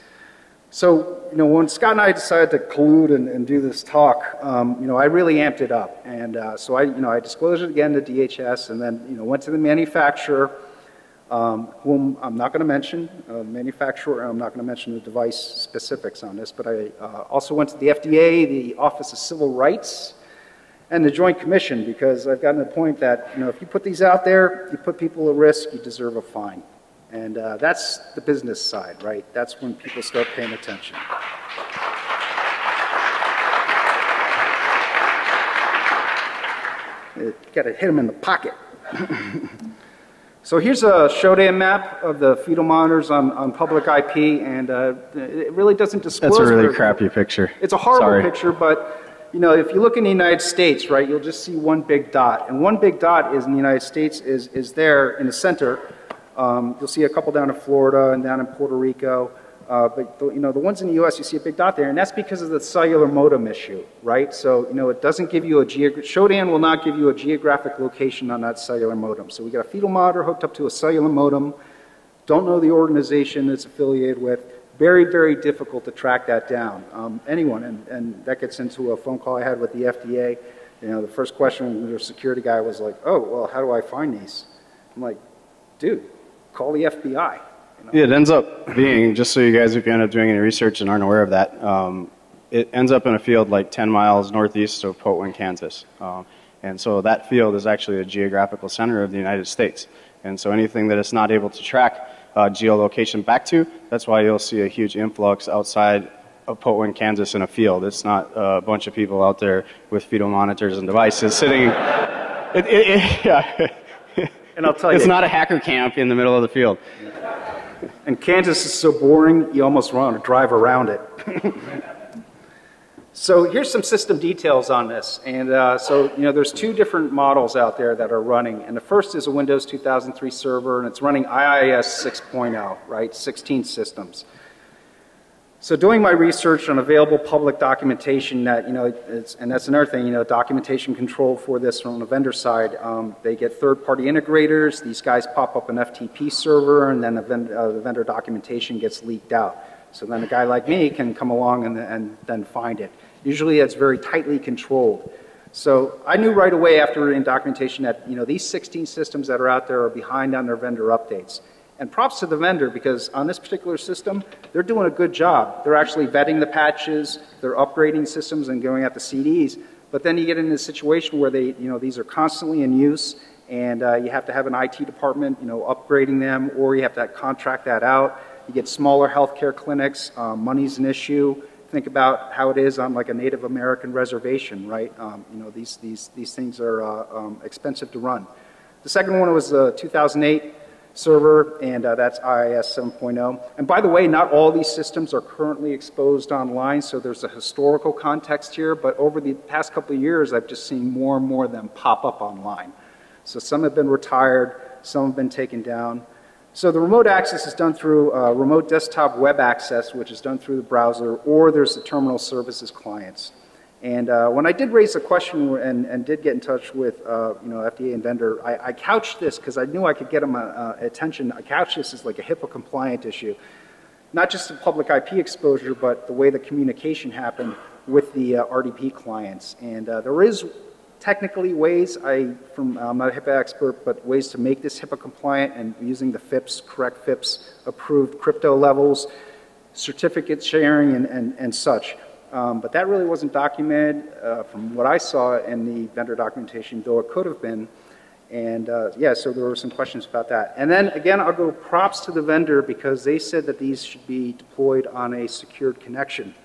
So, when Scott and I decided to collude and do this talk, I really amped it up. And so I disclosed it again to DHS and then, went to the manufacturer, whom I'm not going to mention, manufacturer, I'm not going to mention the device specifics on this, but I also went to the FDA, the Office of Civil Rights, and the Joint Commission, because I've gotten to the point that, if you put these out there, you put people at risk, you deserve a fine. And that's the business side, right? That's when people start paying attention. You got to hit them in the pocket. So here's a showdown map of the fetal monitors on public IP, and it really doesn't disclose. That's a really crappy picture. It's a horrible picture, but if you look in the United States, right, you'll just see one big dot, and one big dot is in the United States is there in the center. You'll see a couple down in Florida and down in Puerto Rico, but the ones in the U.S. you see a big dot there, and that's because of the cellular modem issue, right? So it doesn't give you a Shodan will not give you a geographic location on that cellular modem. So we got a fetal monitor hooked up to a cellular modem. Don't know the organization it's affiliated with. Very, very difficult to track that down. Anyone, and that gets into a phone call I had with the FDA. The first question from their security guy was like, "Oh, well, how do I find these?" I'm like, "Dude, call the FBI." Yeah, it ends up being, just so you guys, if you end up doing any research and aren't aware of that, it ends up in a field like 10 miles northeast of Potewan, Kansas. And so that field is actually a geographical center of the United States. And so anything that it's not able to track geolocation back to, that's why you'll see a huge influx outside of Potewan, Kansas in a field. It's not a bunch of people out there with fetal monitors and devices sitting. Yeah. And I'll tell you, it's not a hacker camp in the middle of the field. And Kansas is so boring, you almost want to drive around it. So here's some system details on this. And there's two different models out there that are running. And the first is a Windows 2003 server, and it's running IIS 6.0, right? 16 systems. So doing my research on available public documentation that, and that's another thing, documentation control for this from the vendor side. They get third-party integrators. These guys pop up an FTP server, and then the vendor documentation gets leaked out. So then a guy like me can come along and then find it. Usually that's very tightly controlled. So I knew right away after reading documentation that, these 16 systems that are out there are behind on their vendor updates. And props to the vendor, because on this particular system, they're doing a good job. They're actually vetting the patches, they're upgrading systems and going at the CDs. But then you get into a situation where these are constantly in use, and you have to have an IT department, upgrading them, or you have to contract that out. You get smaller healthcare clinics. Money's an issue. Think about how it is on like a Native American reservation, right? These things are expensive to run. The second one was the 2008 server, and that's IIS 7.0. And by the way, not all these systems are currently exposed online, so there's a historical context here, but over the past couple of years, I've just seen more and more of them pop up online. So some have been retired, some have been taken down. So the remote access is done through remote desktop web access, which is done through the browser, or there's the terminal services clients. And when I did raise a question and did get in touch with FDA and vendor, I couched this because I knew I could get them attention. I couched this as like a HIPAA compliant issue, not just the public IP exposure, but the way the communication happened with the RDP clients. And there is technically ways, I'm not a HIPAA expert, but ways to make this HIPAA compliant and using the FIPS, correct FIPS approved crypto levels, certificate sharing and such. But that really wasn't documented from what I saw in the vendor documentation, though it could have been. And yeah, so there were some questions about that. And then again, I'll go props to the vendor because they said that these should be deployed on a secured connection.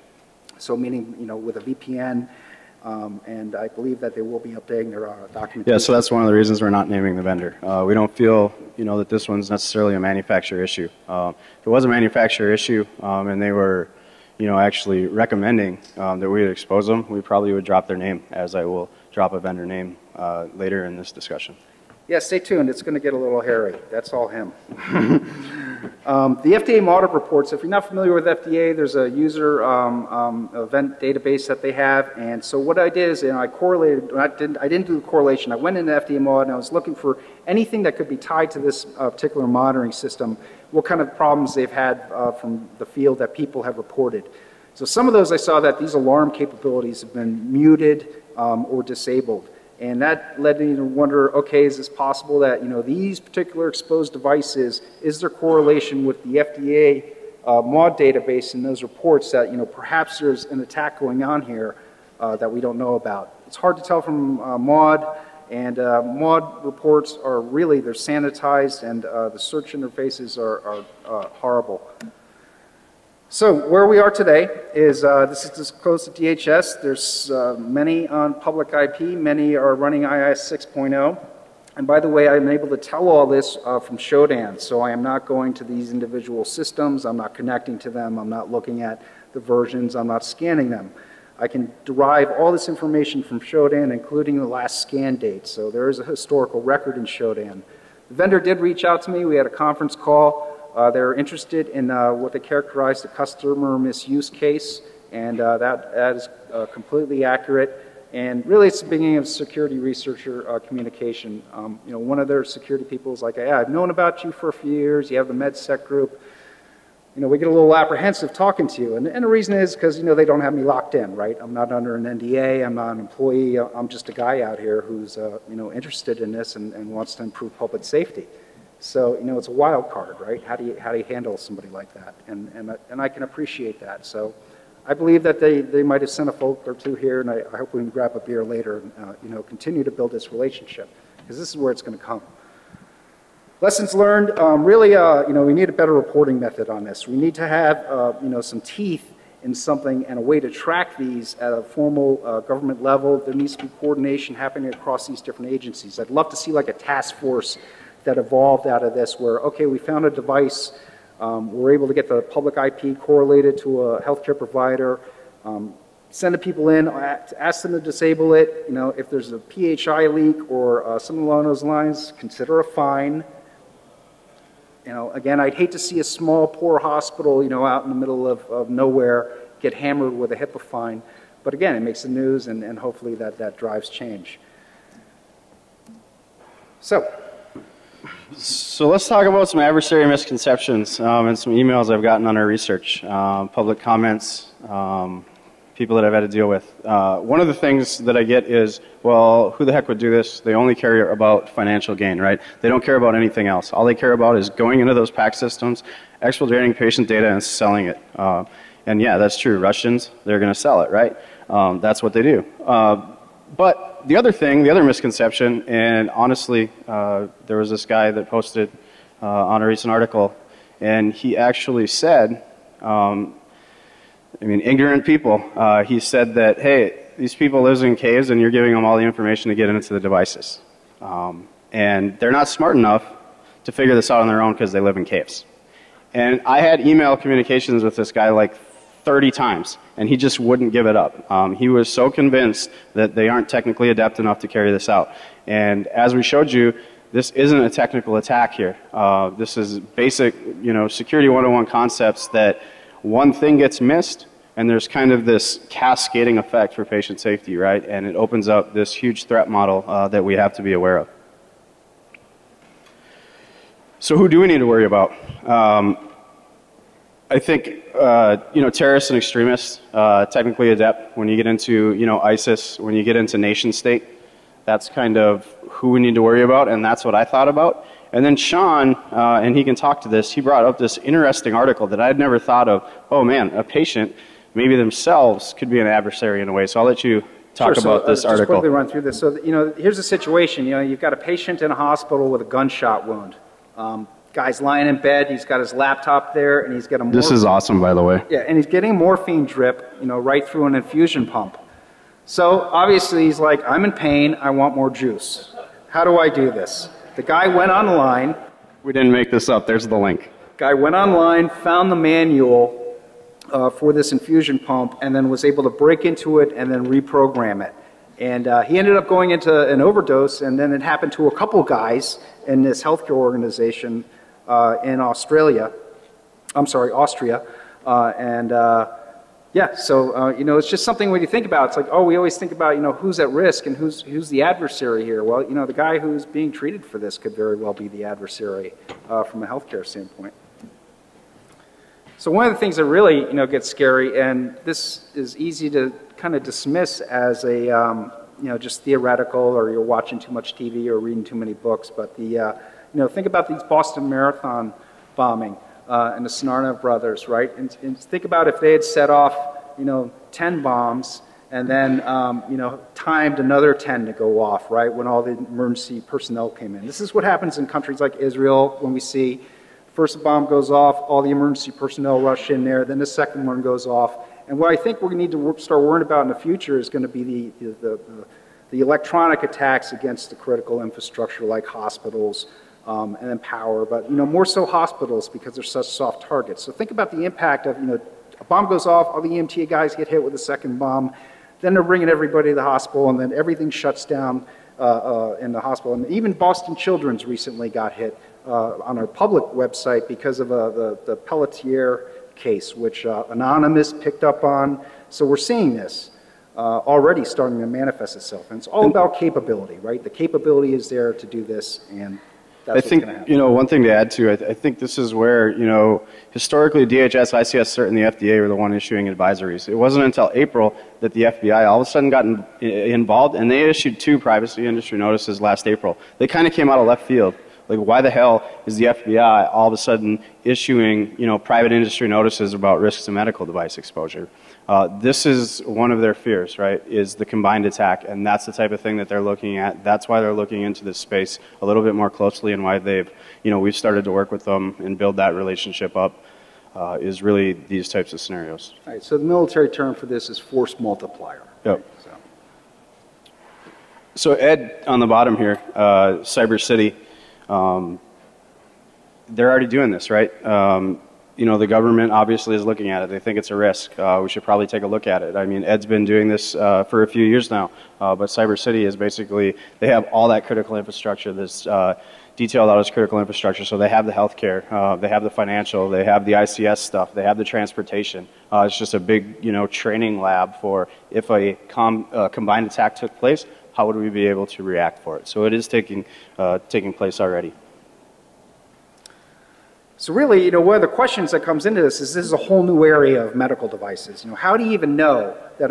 So meaning, with a VPN, and I believe that they will be updating their documentation. Yeah, so that's one of the reasons we're not naming the vendor. We don't feel, that this one's necessarily a manufacturer issue. If it was a manufacturer issue, and they were actually recommending that we would expose them, we probably would drop their name, as I will drop a vendor name later in this discussion. Yeah, stay tuned. It's going to get a little hairy. That's all him. The FDA audit reports, if you're not familiar with FDA, there's a user event database that they have. And so what I did is I correlated, I didn't do the correlation. I went into FDA audit and I was looking for anything that could be tied to this particular monitoring system, what kind of problems they've had from the field that people have reported. So some of those I saw that these alarm capabilities have been muted or disabled. And that led me to wonder, okay, is this possible that, these particular exposed devices, is there correlation with the FDA MAUDE database and those reports that, perhaps there's an attack going on here that we don't know about? It's hard to tell from MAUDE, and MAUDE reports are really, they're sanitized, and the search interfaces are horrible. So where we are today is this is disclosed to DHS. There's many on public IP. Many are running IIS 6.0. And by the way, I'm able to tell all this from Shodan. So I am not going to these individual systems. I'm not connecting to them. I'm not looking at the versions. I'm not scanning them. I can derive all this information from Shodan, including the last scan date. So there is a historical record in Shodan. The vendor did reach out to me. We had a conference call. They're interested in what they characterize the customer misuse case, and that is completely accurate. And really, it's the beginning of security researcher communication. One of their security people is like, "Yeah, I've known about you for a few years. You have the MedSec group. We get a little apprehensive talking to you." And the reason is because they don't have me locked in, right? I'm not under an NDA. I'm not an employee. I'm just a guy out here who's interested in this and wants to improve public safety. So, it's a wild card, right? How do you handle somebody like that? And I can appreciate that. So I believe that they might have sent a folk or two here, and I hope we can grab a beer later and, continue to build this relationship, because this is where it's going to come. Lessons learned, really, we need a better reporting method on this. We need to have, some teeth in something and a way to track these at a formal government level. There needs to be coordination happening across these different agencies. I'd love to see like a task force that evolved out of this where, okay, we found a device, we're able to get the public IP correlated to a healthcare provider, send the people in, ask them to disable it. If there's a PHI leak or something along those lines, consider a fine. Again, I'd hate to see a small, poor hospital, out in the middle of nowhere get hammered with a HIPAA fine. But again, it makes the news, and hopefully that drives change. So let's talk about some adversary misconceptions and some emails I've gotten on our research, public comments, people that I've had to deal with. One of the things that I get is, well, who the heck would do this? They only care about financial gain, right? They don't care about anything else. All they care about is going into those PACS systems, exfiltrating patient data, and selling it. And yeah, that's true. Russians, they're going to sell it, right? That's what they do. But the other thing, the other misconception, and honestly, there was this guy that posted on a recent article, and he actually said, ignorant people, he said that, hey, these people live in caves and you're giving them all the information to get into the devices. And they're not smart enough to figure this out on their own because they live in caves. And I had email communications with this guy like 30 times, and he just wouldn't give it up. He was so convinced that they aren't technically adept enough to carry this out. And as we showed you, this isn't a technical attack here. This is basic, security 101 concepts that one thing gets missed, and there's kind of this cascading effect for patient safety, right? And it opens up this huge threat model that we have to be aware of. So who do we need to worry about? I think, terrorists and extremists, technically adept. When you get into, ISIS, when you get into nation state, that's kind of who we need to worry about, and that's what I thought about. And then Sean, and he can talk to this, he brought up this interesting article that I had never thought of. Oh man, a patient, maybe themselves, could be an adversary in a way. So I'll let you talk about this article. Just quickly run through this. So, here's the situation. You've got a patient in a hospital with a gunshot wound. Guy's lying in bed, he's got his laptop there, and he's got a morphine. This is awesome, by the way. Yeah, and he's getting a morphine drip, right through an infusion pump. So obviously he's like, I'm in pain, I want more juice. How do I do this? The guy went online. We didn't make this up, there's the link. Guy went online, found the manual for this infusion pump, and then was able to break into it and then reprogram it. And he ended up going into an overdose, and then it happened to a couple guys in this healthcare organization in Austria. Yeah, so, it's just something when you think about, it's like, oh, we always think about, who's at risk and who's the adversary here. Well, the guy who's being treated for this could very well be the adversary from a healthcare standpoint. So one of the things that really, gets scary, and this is easy to kind of dismiss as a, just theoretical, or you're watching too much TV or reading too many books, but the, think about these Boston Marathon bombing and the Snarna brothers, right? And think about if they had set off, 10 bombs and then, timed another 10 to go off, right, when all the emergency personnel came in. This is what happens in countries like Israel when we see first bomb goes off, all the emergency personnel rush in there, then the second one goes off. And what I think we need to start worrying about in the future is going to be the electronic attacks against the critical infrastructure like hospitals and then power, but more so hospitals because they're such soft targets. So think about the impact of, a bomb goes off, all the EMT guys get hit with a second bomb, then they're bringing everybody to the hospital, and then everything shuts down in the hospital. And even Boston Children's recently got hit on a public website because of the Pelletier case, which Anonymous picked up on. So we're seeing this already starting to manifest itself. And it's all about capability, right? The capability is there to do this, and that's what's going to happen. One thing to add to, I think this is where, historically DHS, ICS, CERT, and the FDA were the one issuing advisories. It wasn't until April that the FBI all of a sudden got involved, and they issued 2 privacy industry notices last April. They kind of came out of left field. Like, why the hell is the FBI all of a sudden issuing, private industry notices about risks to medical device exposure? This is one of their fears, right, is the combined attack, and that's the type of thing that they're looking at. That's why they're looking into this space a little bit more closely, and why they've, we've started to work with them and build that relationship up, is really these types of scenarios. All right, so the military term for this is force multiplier. Yep. Right? So Ed, on the bottom here, Cyber City, they're already doing this, right? The government obviously is looking at it. They think it's a risk. We should probably take a look at it. I mean, Ed's been doing this for a few years now, but Cyber City is basically, they have all that critical infrastructure, this detailed out as critical infrastructure. So they have the healthcare, they have the financial, they have the ICS stuff, they have the transportation. It's just a big, training lab for if a combined attack took place, how would we be able to react for it? So it is taking place already. So really, one of the questions that comes into this is a whole new area of medical devices. How do you even know that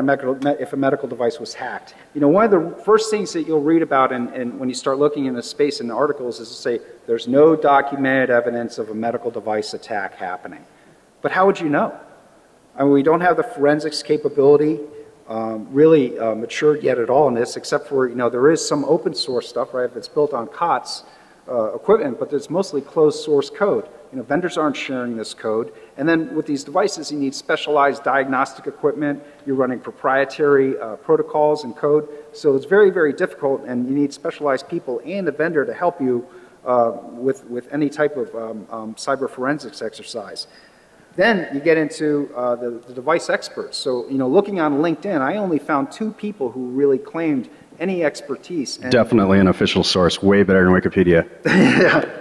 if a medical device was hacked? One of the first things that you'll read about and when you start looking in the space in the articles is to say there's no documented evidence of a medical device attack happening. But how would you know? I mean, we don't have the forensics capability really matured yet at all in this, except for, there is some open source stuff, right, that's built on COTS equipment, but it's mostly closed source code. Vendors aren't sharing this code. And then with these devices, you need specialized diagnostic equipment. You're running proprietary protocols and code. So it's very, very difficult, and you need specialized people and a vendor to help you with any type of cyber forensics exercise. Then you get into the device experts. So, looking on LinkedIn, I only found 2 people who really claimed any expertise. And Definitely an official source, way better than Wikipedia. Yeah.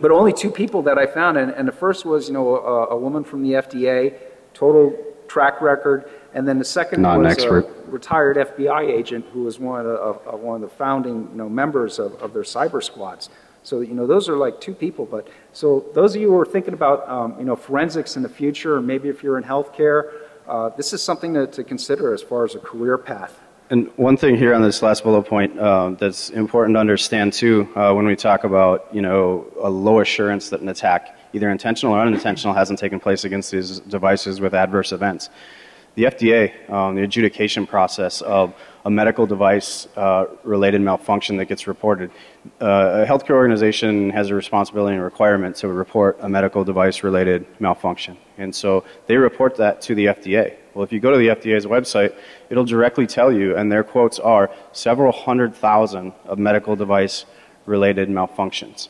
But only 2 people that I found, and the first was, a woman from the FDA, total track record, and then the second was a retired FBI agent who was one of the founding, members of their cyber squads. So, those are like 2 people. But so those of you who are thinking about, forensics in the future, or maybe if you're in healthcare, this is something to consider as far as a career path. And one thing here on this last bullet point that's important to understand too, when we talk about, a low assurance that an attack, either intentional or unintentional, hasn't taken place against these devices with adverse events. The FDA, the adjudication process of a medical device related malfunction that gets reported, a healthcare organization has a responsibility and requirement to report a medical device related malfunction. And so they report that to the FDA. Well, if you go to the FDA's website, it'll directly tell you, and their quotes are several 100,000 of medical device related malfunctions.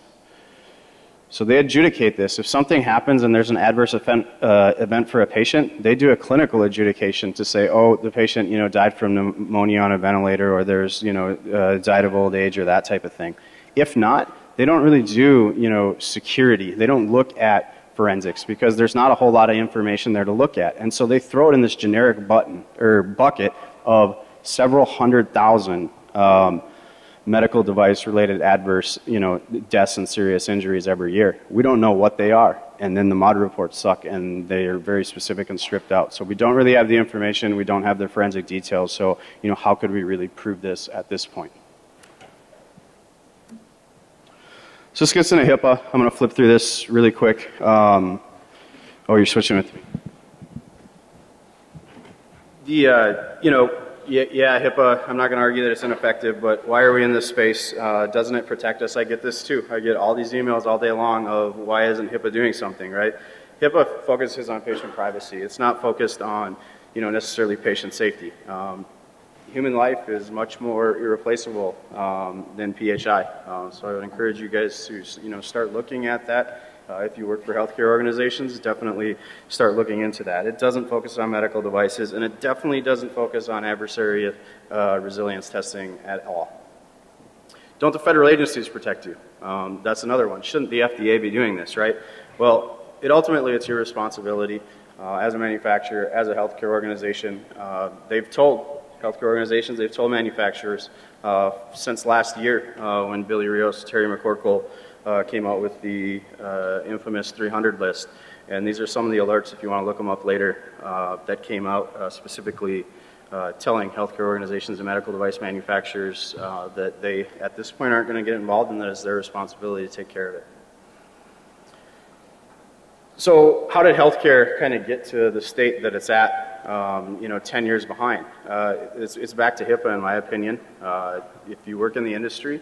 So they adjudicate this. If something happens and there's an adverse event for a patient, they do a clinical adjudication to say, oh, the patient, died from pneumonia on a ventilator, or there's, died of old age, or that type of thing. If not, they don't really do, security. They don't look at forensics because there's not a whole lot of information there to look at. And so they throw it in this generic bucket of several 100,000 medical device related adverse, deaths and serious injuries every year. We don't know what they are. And then the MOD reports suck, and they are very specific and stripped out. So we don't really have the information. We don't have the forensic details. So, how could we really prove this at this point? So this gets into HIPAA. I'm going to flip through this really quick. Oh, you're switching with me. Yeah, HIPAA, I'm not going to argue that it's ineffective, but why are we in this space? Doesn't it protect us? I get this too. I get all these emails all day long of why isn't HIPAA doing something, right? HIPAA focuses on patient privacy. It's not focused on, necessarily patient safety. Human life is much more irreplaceable than PHI. So I would encourage you guys to, start looking at that. If you work for healthcare organizations, definitely start looking into that. It doesn't focus on medical devices, and it definitely doesn't focus on adversary resilience testing at all. Don't the federal agencies protect you? That's another one. Shouldn't the FDA be doing this, right? Well, ultimately it's your responsibility as a manufacturer, as a healthcare organization. They've told manufacturers since last year when Billy Rios, Terry McCorkle came out with the infamous 300 list. And these are some of the alerts, if you want to look them up later, that came out specifically telling healthcare organizations and medical device manufacturers that they, at this point, aren't going to get involved, and that it's their responsibility to take care of it. So how did healthcare kind of get to the state that it's at, 10 years behind? It's back to HIPAA, in my opinion. If you work in the industry,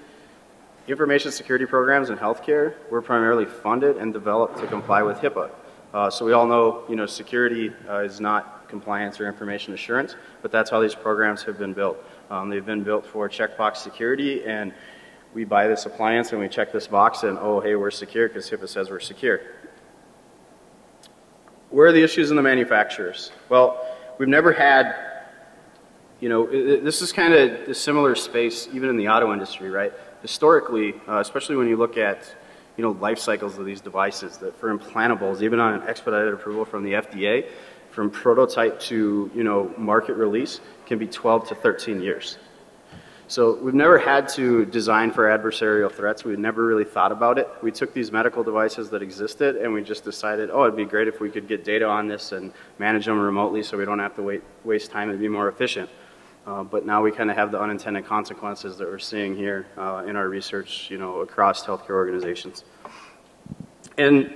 information security programs in healthcare were primarily funded and developed to comply with HIPAA. So we all know, security is not compliance or information assurance, but that's how these programs have been built. They've been built for checkbox security, and we buy this appliance and we check this box and, oh, hey, we're secure because HIPAA says we're secure. Where are the issues in the manufacturers? Well, we've never had, this is kind of a similar space even in the auto industry, right? Historically, especially when you look at, life cycles of these devices, that for implantables, even on an expedited approval from the FDA, from prototype to, market release can be 12 to 13 years. So we've never had to design for adversarial threats. We've never really thought about it. We took these medical devices that existed and we just decided, oh, it'd be great if we could get data on this and manage them remotely so we don't have to waste time and be more efficient. But now we kind of have the unintended consequences that we're seeing here in our research, across healthcare organizations. And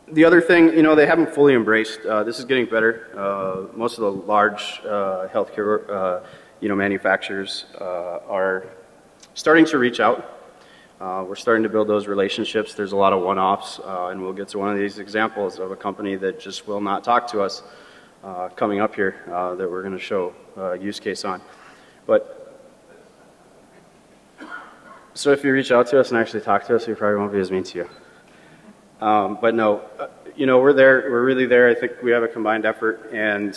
the other thing, they haven't fully embraced, this is getting better. Most of the large healthcare manufacturers are starting to reach out. We're starting to build those relationships. There's a lot of one-offs, and we'll get to one of these examples of a company that just will not talk to us coming up here that we're going to show a use case on. So if you reach out to us and actually talk to us, we probably won't be as mean to you. But no, we're there. We're really there. I think we have a combined effort, and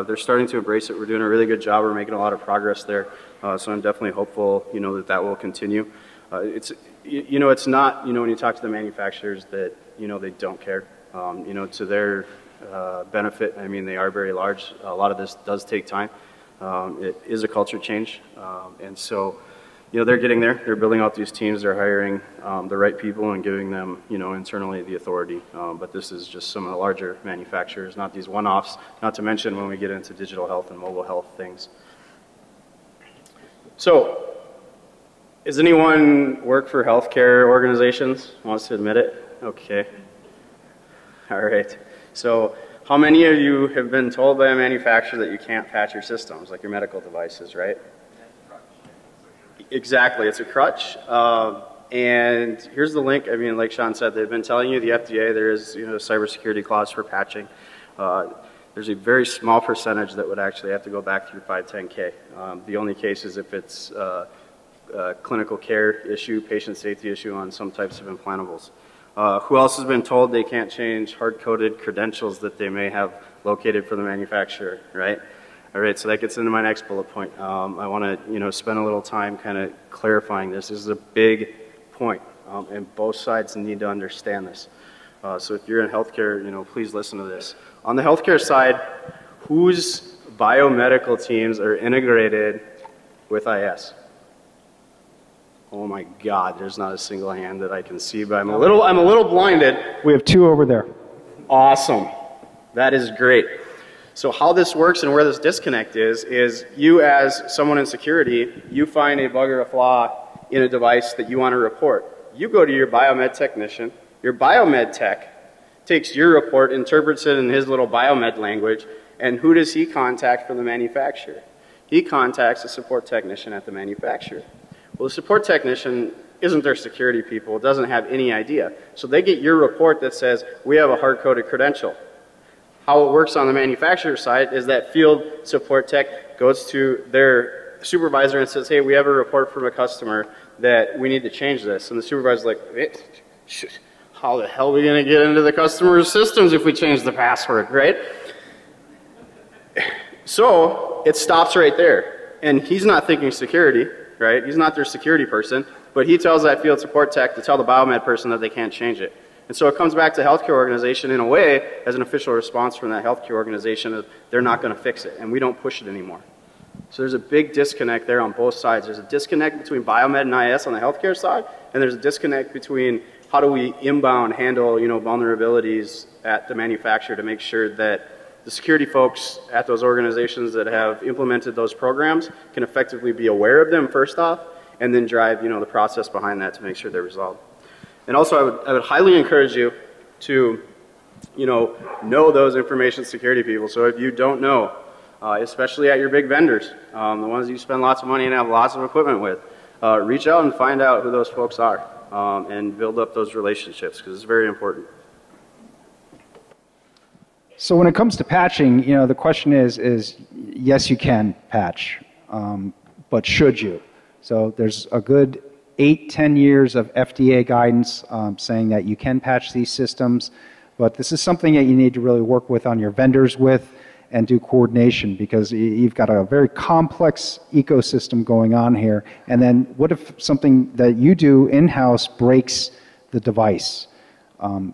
they're starting to embrace it. We're doing a really good job. We're making a lot of progress there. So I'm definitely hopeful, that will continue. It's not, when you talk to the manufacturers that, they don't care. To their benefit, I mean, they are very large. A lot of this does take time. It is a culture change, and so. They're getting there. They're building out these teams. They're hiring the right people and giving them, internally the authority. But this is just some of the larger manufacturers, not these one-offs, not to mention when we get into digital health and mobile health things. So, does anyone work for healthcare organizations? Wants to admit it? Okay. All right. So, how many of you have been told by a manufacturer that you can't patch your systems, like your medical devices, right? Exactly, it's a crutch. And here's the link. I mean, like Sean said, they've been telling you, the FDA, there is a cybersecurity clause for patching. There's a very small percentage that would actually have to go back through 510K. The only case is if it's a clinical care issue, patient safety issue on some types of implantables. Who else has been told they can't change hard-coded credentials that they may have located for the manufacturer, right? All right, so that gets into my next bullet point. I want to, spend a little time kind of clarifying this. This is a big point, and both sides need to understand this. So if you're in healthcare, please listen to this. On the healthcare side, whose biomedical teams are integrated with IS? Oh my God, there's not a single hand that I can see, but I'm a little blinded. We have two over there. Awesome. That is great. So how this works and where this disconnect is you as someone in security, you find a bug or a flaw in a device that you want to report. You go to your biomed technician, your biomed tech takes your report, interprets it in his little biomed language, and who does he contact from the manufacturer? He contacts a support technician at the manufacturer. Well, the support technician isn't their security people, doesn't have any idea. So they get your report that says, we have a hard-coded credential. How it works on the manufacturer side is that field support tech goes to their supervisor and says, hey, we have a report from a customer that we need to change this. And the supervisor's like, how the hell are we going to get into the customer's systems if we change the password, right? So it stops right there. And he's not thinking security, right? He's not their security person, but he tells that field support tech to tell the biomed person that they can't change it. And so it comes back to healthcare organization in a way as an official response from that healthcare organization of they're not going to fix it and we don't push it anymore. So there's a big disconnect there on both sides. There's a disconnect between biomed and IS on the healthcare side, and there's a disconnect between how do we inbound handle vulnerabilities at the manufacturer to make sure that the security folks at those organizations that have implemented those programs can effectively be aware of them first off, and then drive the process behind that to make sure they're resolved. And also, I would highly encourage you to, know those information security people. So if you don't know, especially at your big vendors, the ones you spend lots of money and have lots of equipment with, reach out and find out who those folks are, and build up those relationships because it's very important. So when it comes to patching, the question is yes, you can patch, but should you? So there's a good 8-10 years of FDA guidance saying that you can patch these systems, but this is something that you need to really work with on your vendors with and do coordination because you've got a very complex ecosystem going on here. And then what if something that you do in-house breaks the device?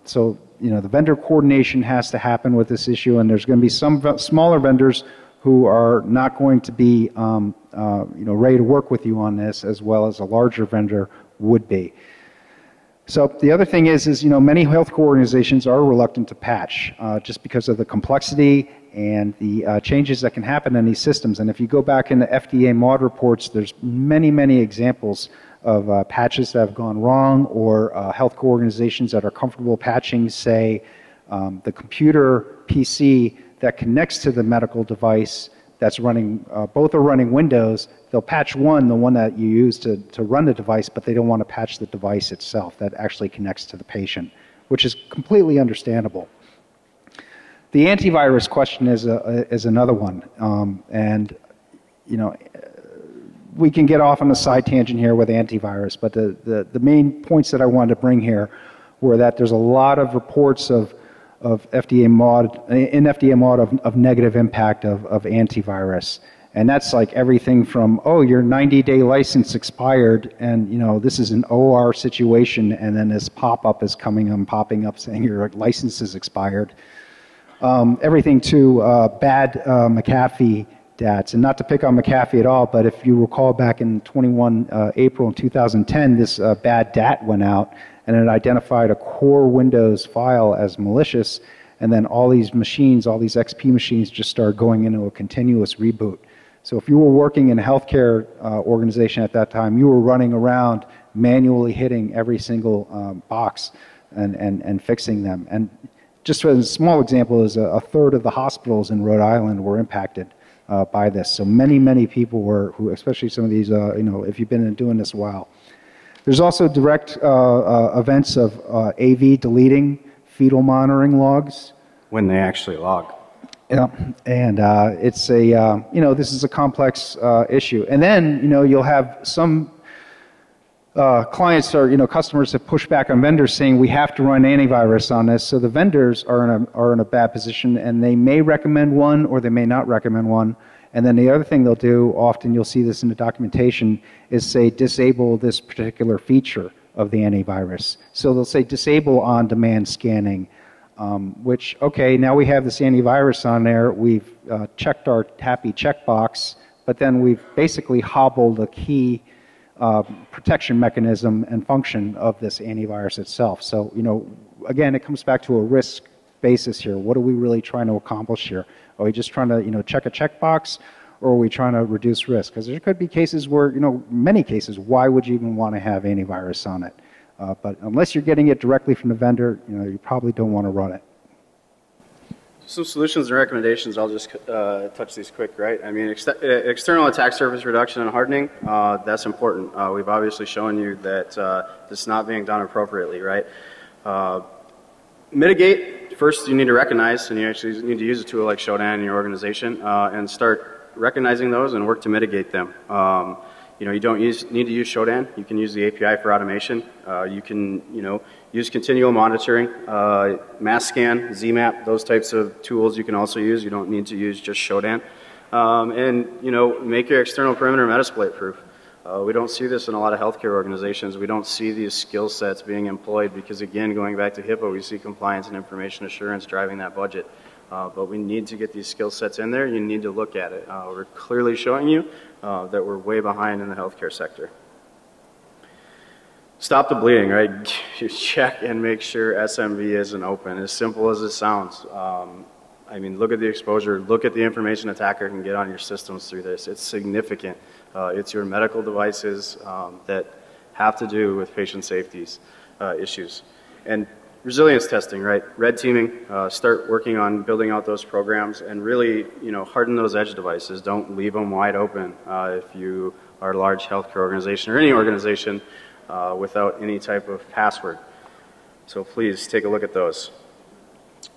So the vendor coordination has to happen with this issue, and there's going to be some smaller vendors who are not going to be ready to work with you on this as well as a larger vendor would be. So the other thing is many healthcare organizations are reluctant to patch just because of the complexity and the changes that can happen in these systems. And if you go back in the FDA MAUDE reports, there's many, many examples of patches that have gone wrong, or healthcare organizations that are comfortable patching, say, the computer PC that connects to the medical device that's running, both are running Windows. They'll patch the one that you use to run the device, but they don't want to patch the device itself that actually connects to the patient, which is completely understandable. The antivirus question is another one, we can get off on a side tangent here with antivirus, but the main points that I wanted to bring here were that there's a lot of reports of FDA MAUDE of negative impact of antivirus. And that's like everything from, oh, your 90-day license expired, and this is an OR situation, and then this pop-up is popping up saying your license is expired. Everything to bad McAfee DATs. And not to pick on McAfee at all, but if you recall back in April in 2010, this bad DAT went out, and it identified a core Windows file as malicious, and then all these machines, all these XP machines just started going into a continuous reboot. So if you were working in a healthcare organization at that time, you were running around manually hitting every single box and fixing them. And just as a small example is a third of the hospitals in Rhode Island were impacted by this. So many, many people were, especially some of these, if you've been doing this a while. There's also direct events of AV deleting fetal monitoring logs. When they actually log. Yeah, and it's this is a complex issue. And then, you'll have some clients or, customers that push back on vendors saying we have to run antivirus on this. So the vendors are in a bad position, and they may recommend one or they may not recommend one. And then the other thing they'll do, often you'll see this in the documentation, is say disable this particular feature of the antivirus. So they'll say disable on-demand scanning, which, okay, now we have this antivirus on there, we've checked our happy checkbox, but then we've basically hobbled a key protection mechanism and function of this antivirus itself. So, again, it comes back to a risk basis here. What are we really trying to accomplish here? Are we just trying to, check a checkbox, or are we trying to reduce risk? Because there could be cases where, many cases, why would you even want to have antivirus on it? But unless you're getting it directly from the vendor, you probably don't want to run it. Some solutions and recommendations, I'll just touch these quick, right? I mean, external attack surface reduction and hardening, that's important. We've obviously shown you that it's not being done appropriately, right? Mitigate, first you need to recognize, and you actually need to use a tool like Shodan in your organization, and start recognizing those and work to mitigate them. You don't need to use Shodan. You can use the API for automation. You can, use continual monitoring, mass scan, ZMAP, those types of tools you can also use. You don't need to use just Shodan. And, make your external perimeter Metasploit proof. We don't see this in a lot of healthcare organizations. We don't see these skill sets being employed because, again, going back to HIPAA, we see compliance and information assurance driving that budget. But we need to get these skill sets in there. You need to look at it. We're clearly showing you that we're way behind in the healthcare sector. Stop the bleeding, right? You check and make sure SMB isn't open. As simple as it sounds. I mean, look at the exposure. Look at the information attacker can get on your systems through this. It's significant. It's your medical devices that have to do with patient safety issues. And resilience testing, right? Red teaming, start working on building out those programs and really, harden those edge devices. Don't leave them wide open if you are a large healthcare organization or any organization without any type of password. So please take a look at those.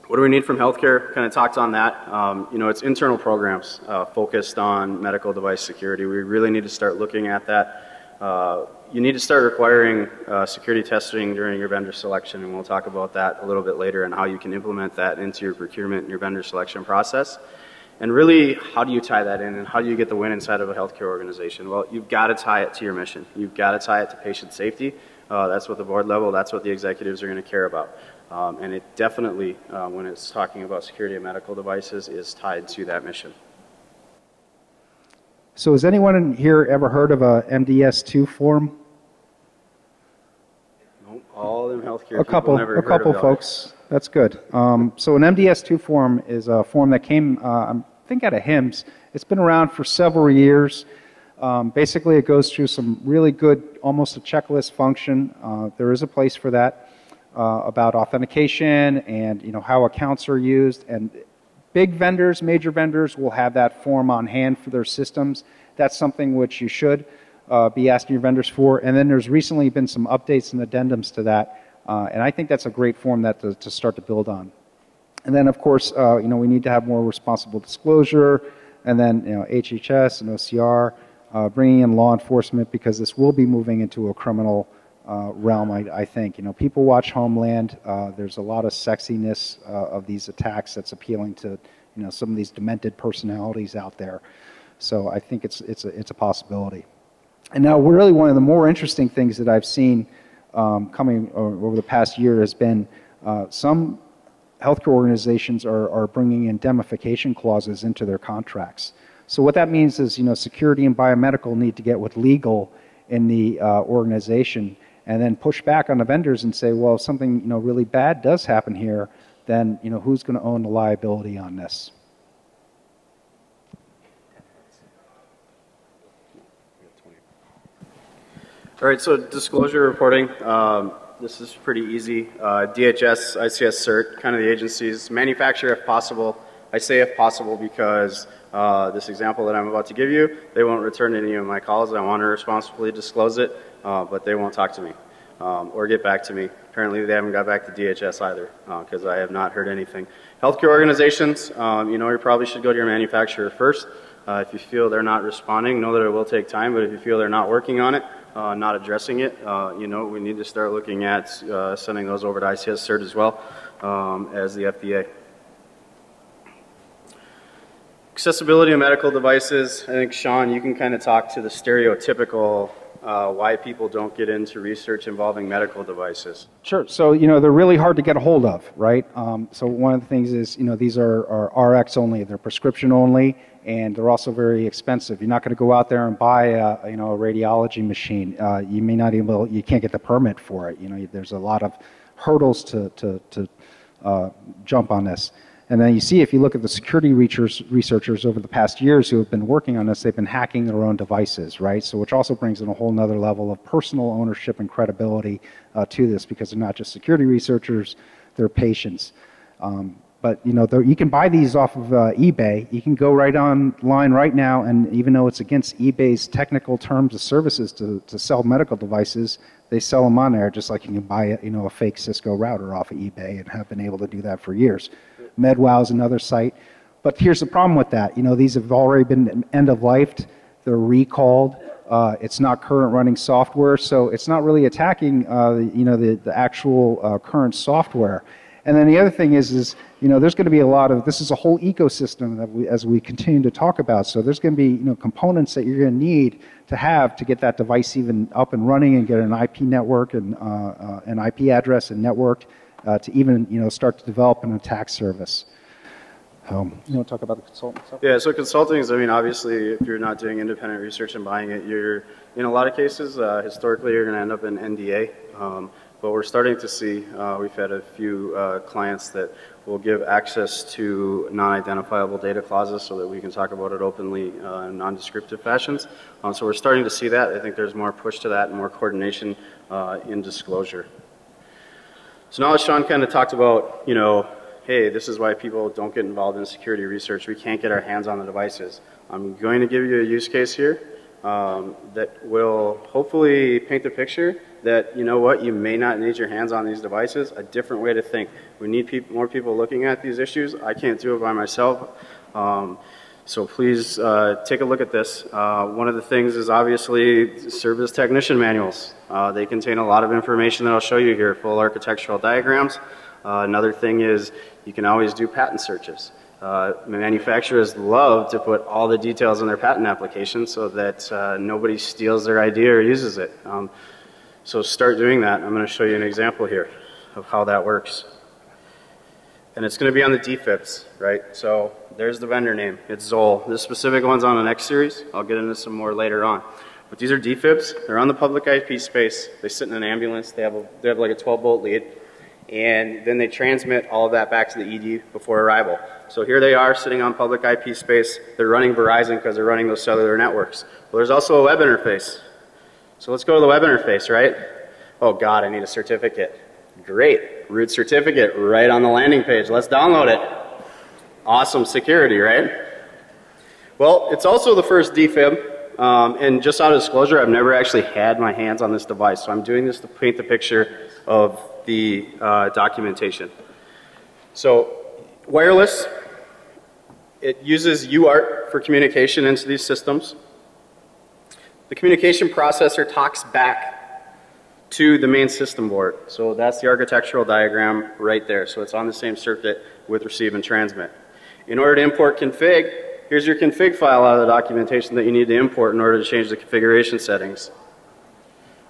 What do we need from healthcare? Kind of talked on that. It's internal programs focused on medical device security. We really need to start looking at that. You need to start requiring security testing during your vendor selection, and we'll talk about that a little bit later and how you can implement that into your procurement and your vendor selection process. And really, how do you tie that in, and how do you get the win inside of a healthcare organization? Well, you've got to tie it to your mission. You've got to tie it to patient safety. That's what the board level, that's what the executives are going to care about. And it definitely, when it's talking about security of medical devices, is tied to that mission. So has anyone in here ever heard of a MDS2 form? Nope, all them healthcare A people couple, never a heard couple of it. folks. That's good. So an MDS2 form is a form that came, I think, out of HIMSS. It's been around for several years. Basically, it goes through some really good, almost a checklist function. There is a place for that about authentication and how accounts are used. And big vendors, major vendors, will have that form on hand for their systems. That's something which you should be asking your vendors for. And then there's recently been some updates and addendums to that. And I think that's a great form that to start to build on. And then, of course, we need to have more responsible disclosure, and then HHS and OCR, bringing in law enforcement, because this will be moving into a criminal realm. I think people watch Homeland. There's a lot of sexiness of these attacks that's appealing to some of these demented personalities out there. So I think it's a possibility. And now, really, one of the more interesting things that I've seen coming over the past year has been some healthcare organizations are bringing indemnification clauses into their contracts. So what that means is, security and biomedical need to get with legal in the organization and then push back on the vendors and say, well, if something really bad does happen here, then who's going to own the liability on this? All right, so disclosure reporting. This is pretty easy. DHS, ICS CERT, kind of the agencies. Manufacturer if possible. I say if possible because this example that I'm about to give you, they won't return any of my calls. I want to responsibly disclose it, but they won't talk to me or get back to me. Apparently they haven't got back to DHS either because I have not heard anything. Healthcare organizations, you probably should go to your manufacturer first. If you feel they're not responding, know that it will take time, but if you feel they're not working on it, not addressing it, we need to start looking at sending those over to ICS CERT as well as the FDA. Accessibility of medical devices. I think, Sean, you can kind of talk to the stereotypical why people don't get into research involving medical devices. Sure. So, they're really hard to get a hold of, right? So one of the things is, these are RX only, they're prescription only, and they're also very expensive. You're not going to go out there and buy a radiology machine. You may not even, you can't get the permit for it. There's a lot of hurdles to jump on this. And then you see, if you look at the security researchers over the past years who have been working on this, they've been hacking their own devices, right? So which also brings in a whole nother level of personal ownership and credibility to this, because they're not just security researchers, they're patients. But you can buy these off of eBay. You can go right online right now, and even though it's against eBay's technical terms of services to sell medical devices, they sell them on there just like you can buy a fake Cisco router off of eBay, and have been able to do that for years. MedWow is another site. But here's the problem with that. These have already been end-of-lifed. They're recalled. It's not current running software, so it's not really attacking the actual current software. And then the other thing is there's going to be a lot of, this is a whole ecosystem that as we continue to talk about. So there's going to be components that you're going to need to have to get that device even up and running and get an IP network and an IP address and networked to even start to develop an attack service. You want to talk about the consultant stuff? Yeah, so consulting is, obviously, if you're not doing independent research and buying it, you're, in a lot of cases, historically, you're going to end up in NDA. But we're starting to see, we've had a few clients that will give access to non-identifiable data clauses so that we can talk about it openly in non-descriptive fashions. So we're starting to see that. I think there's more push to that and more coordination in disclosure. So now that Sean kind of talked about, hey, this is why people don't get involved in security research. We can't get our hands on the devices. I'm going to give you a use case here that will hopefully paint the picture that, you may not need your hands on these devices, a different way to think. We need more people looking at these issues. I can't do it by myself. So please take a look at this. One of the things is obviously service technician manuals. They contain a lot of information that I'll show you here, full architectural diagrams. Another thing is you can always do patent searches. Manufacturers love to put all the details in their patent application so that nobody steals their idea or uses it. So start doing that. I'm going to show you an example here of how that works. And it's going to be on the DFIPS, right? So There's the vendor name. It's Zoll. This specific one's on an X series. I'll get into some more later on. But these are defibs. They're on the public IP space. They sit in an ambulance. They have like a 12-volt lead. And then they transmit all of that back to the ED before arrival. So here they are sitting on public IP space. They're running Verizon because they're running those cellular networks. Well, there's also a web interface. So let's go to the web interface, right? Oh God, I need a certificate. Great, root certificate right on the landing page. Let's download it. Awesome security, right? Well, it's also the first defib. And just out of disclosure, I've never actually had my hands on this device. So I'm doing this to paint the picture of the documentation. So wireless, it uses UART for communication into these systems. The communication processor talks back to the main system board. So that's the architectural diagram right there. So it's on the same circuit with receive and transmit. In order to import config, here's your config file out of the documentation that you need to import in order to change the configuration settings.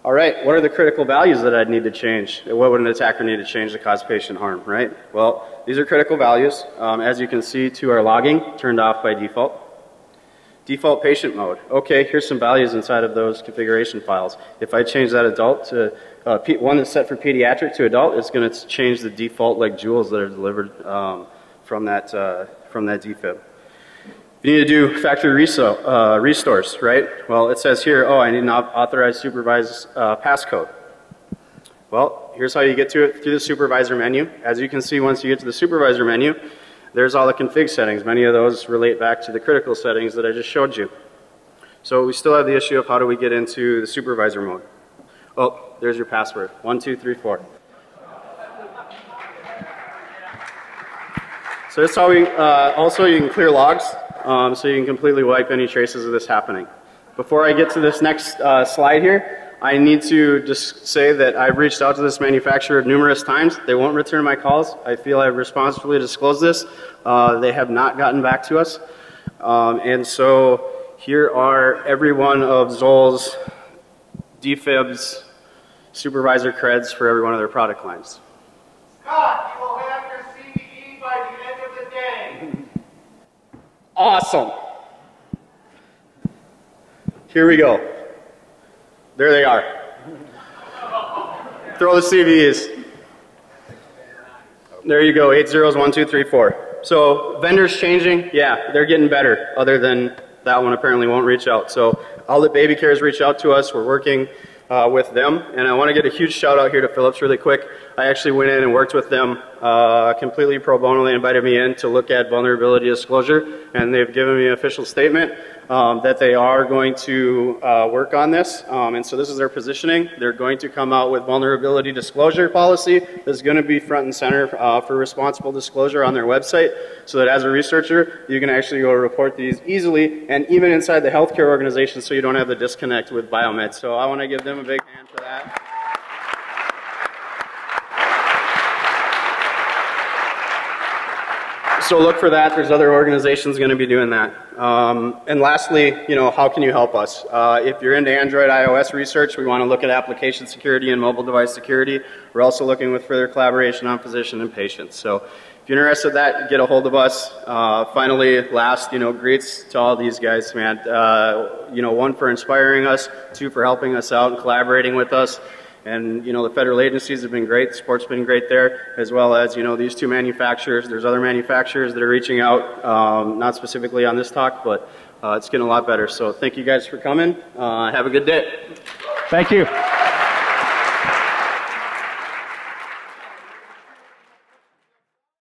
All right, what are the critical values that I'd need to change? What would an attacker need to change to cause patient harm, right? Well, these are critical values. As you can see, to our logging, turned off by default. Default patient mode. Okay, here's some values inside of those configuration files. If I change that adult to, one that's set for pediatric to adult, it's going to change the default like joules that are delivered from that defib. You need to do factory restores, right? Well, it says here, oh, I need an authorized supervised passcode. Well, here's how you get to it through the supervisor menu. As you can see, once you get to the supervisor menu, there's all the config settings. Many of those relate back to the critical settings that I just showed you. So we still have the issue of how do we get into the supervisor mode. Oh, there's your password, 1234. So that's how we, also you can clear logs. So you can completely wipe any traces of this happening. Before I get to this next slide here, I need to just say that I've reached out to this manufacturer numerous times. They won't return my calls. I feel I've responsibly disclosed this. They have not gotten back to us. And so here are every one of Zoll's defibs, supervisor creds for every one of their product lines. Scott, you will have your CVE by the end of the day. Awesome. Here we go. There they are. Throw the CVEs. There you go, 8 zeros, 1, 2, 3, 4. So vendors changing, yeah, they're getting better, other than that one apparently won't reach out. So all the baby cares reach out to us. We're working with them. And I want to get a huge shout out here to Philips really quick. I actually went in and worked with them completely pro bono. They invited me in to look at vulnerability disclosure, and they've given me an official statement that they are going to work on this. And so this is their positioning. They're going to come out with vulnerability disclosure policy that's going to be front and center for responsible disclosure on their website, so that as a researcher, you can actually go report these easily, and even inside the healthcare organization, so you don't have the disconnect with biomed. So I want to give them a big hand for that. So look for that. There's other organizations going to be doing that. And lastly, you know, how can you help us? If you're into Android, iOS research, we want to look at application security and mobile device security. We're also looking with further collaboration on physician and patients. So if you're interested in that, get a hold of us. Finally, last, you know, greets to all these guys, man. You know, 1 for inspiring us, 2 for helping us out and collaborating with us. And, you know, the federal agencies have been great. The support's been great there, as well as, you know, these 2 manufacturers. There's other manufacturers that are reaching out, not specifically on this talk, but it's getting a lot better. So thank you guys for coming. Have a good day. Thank you.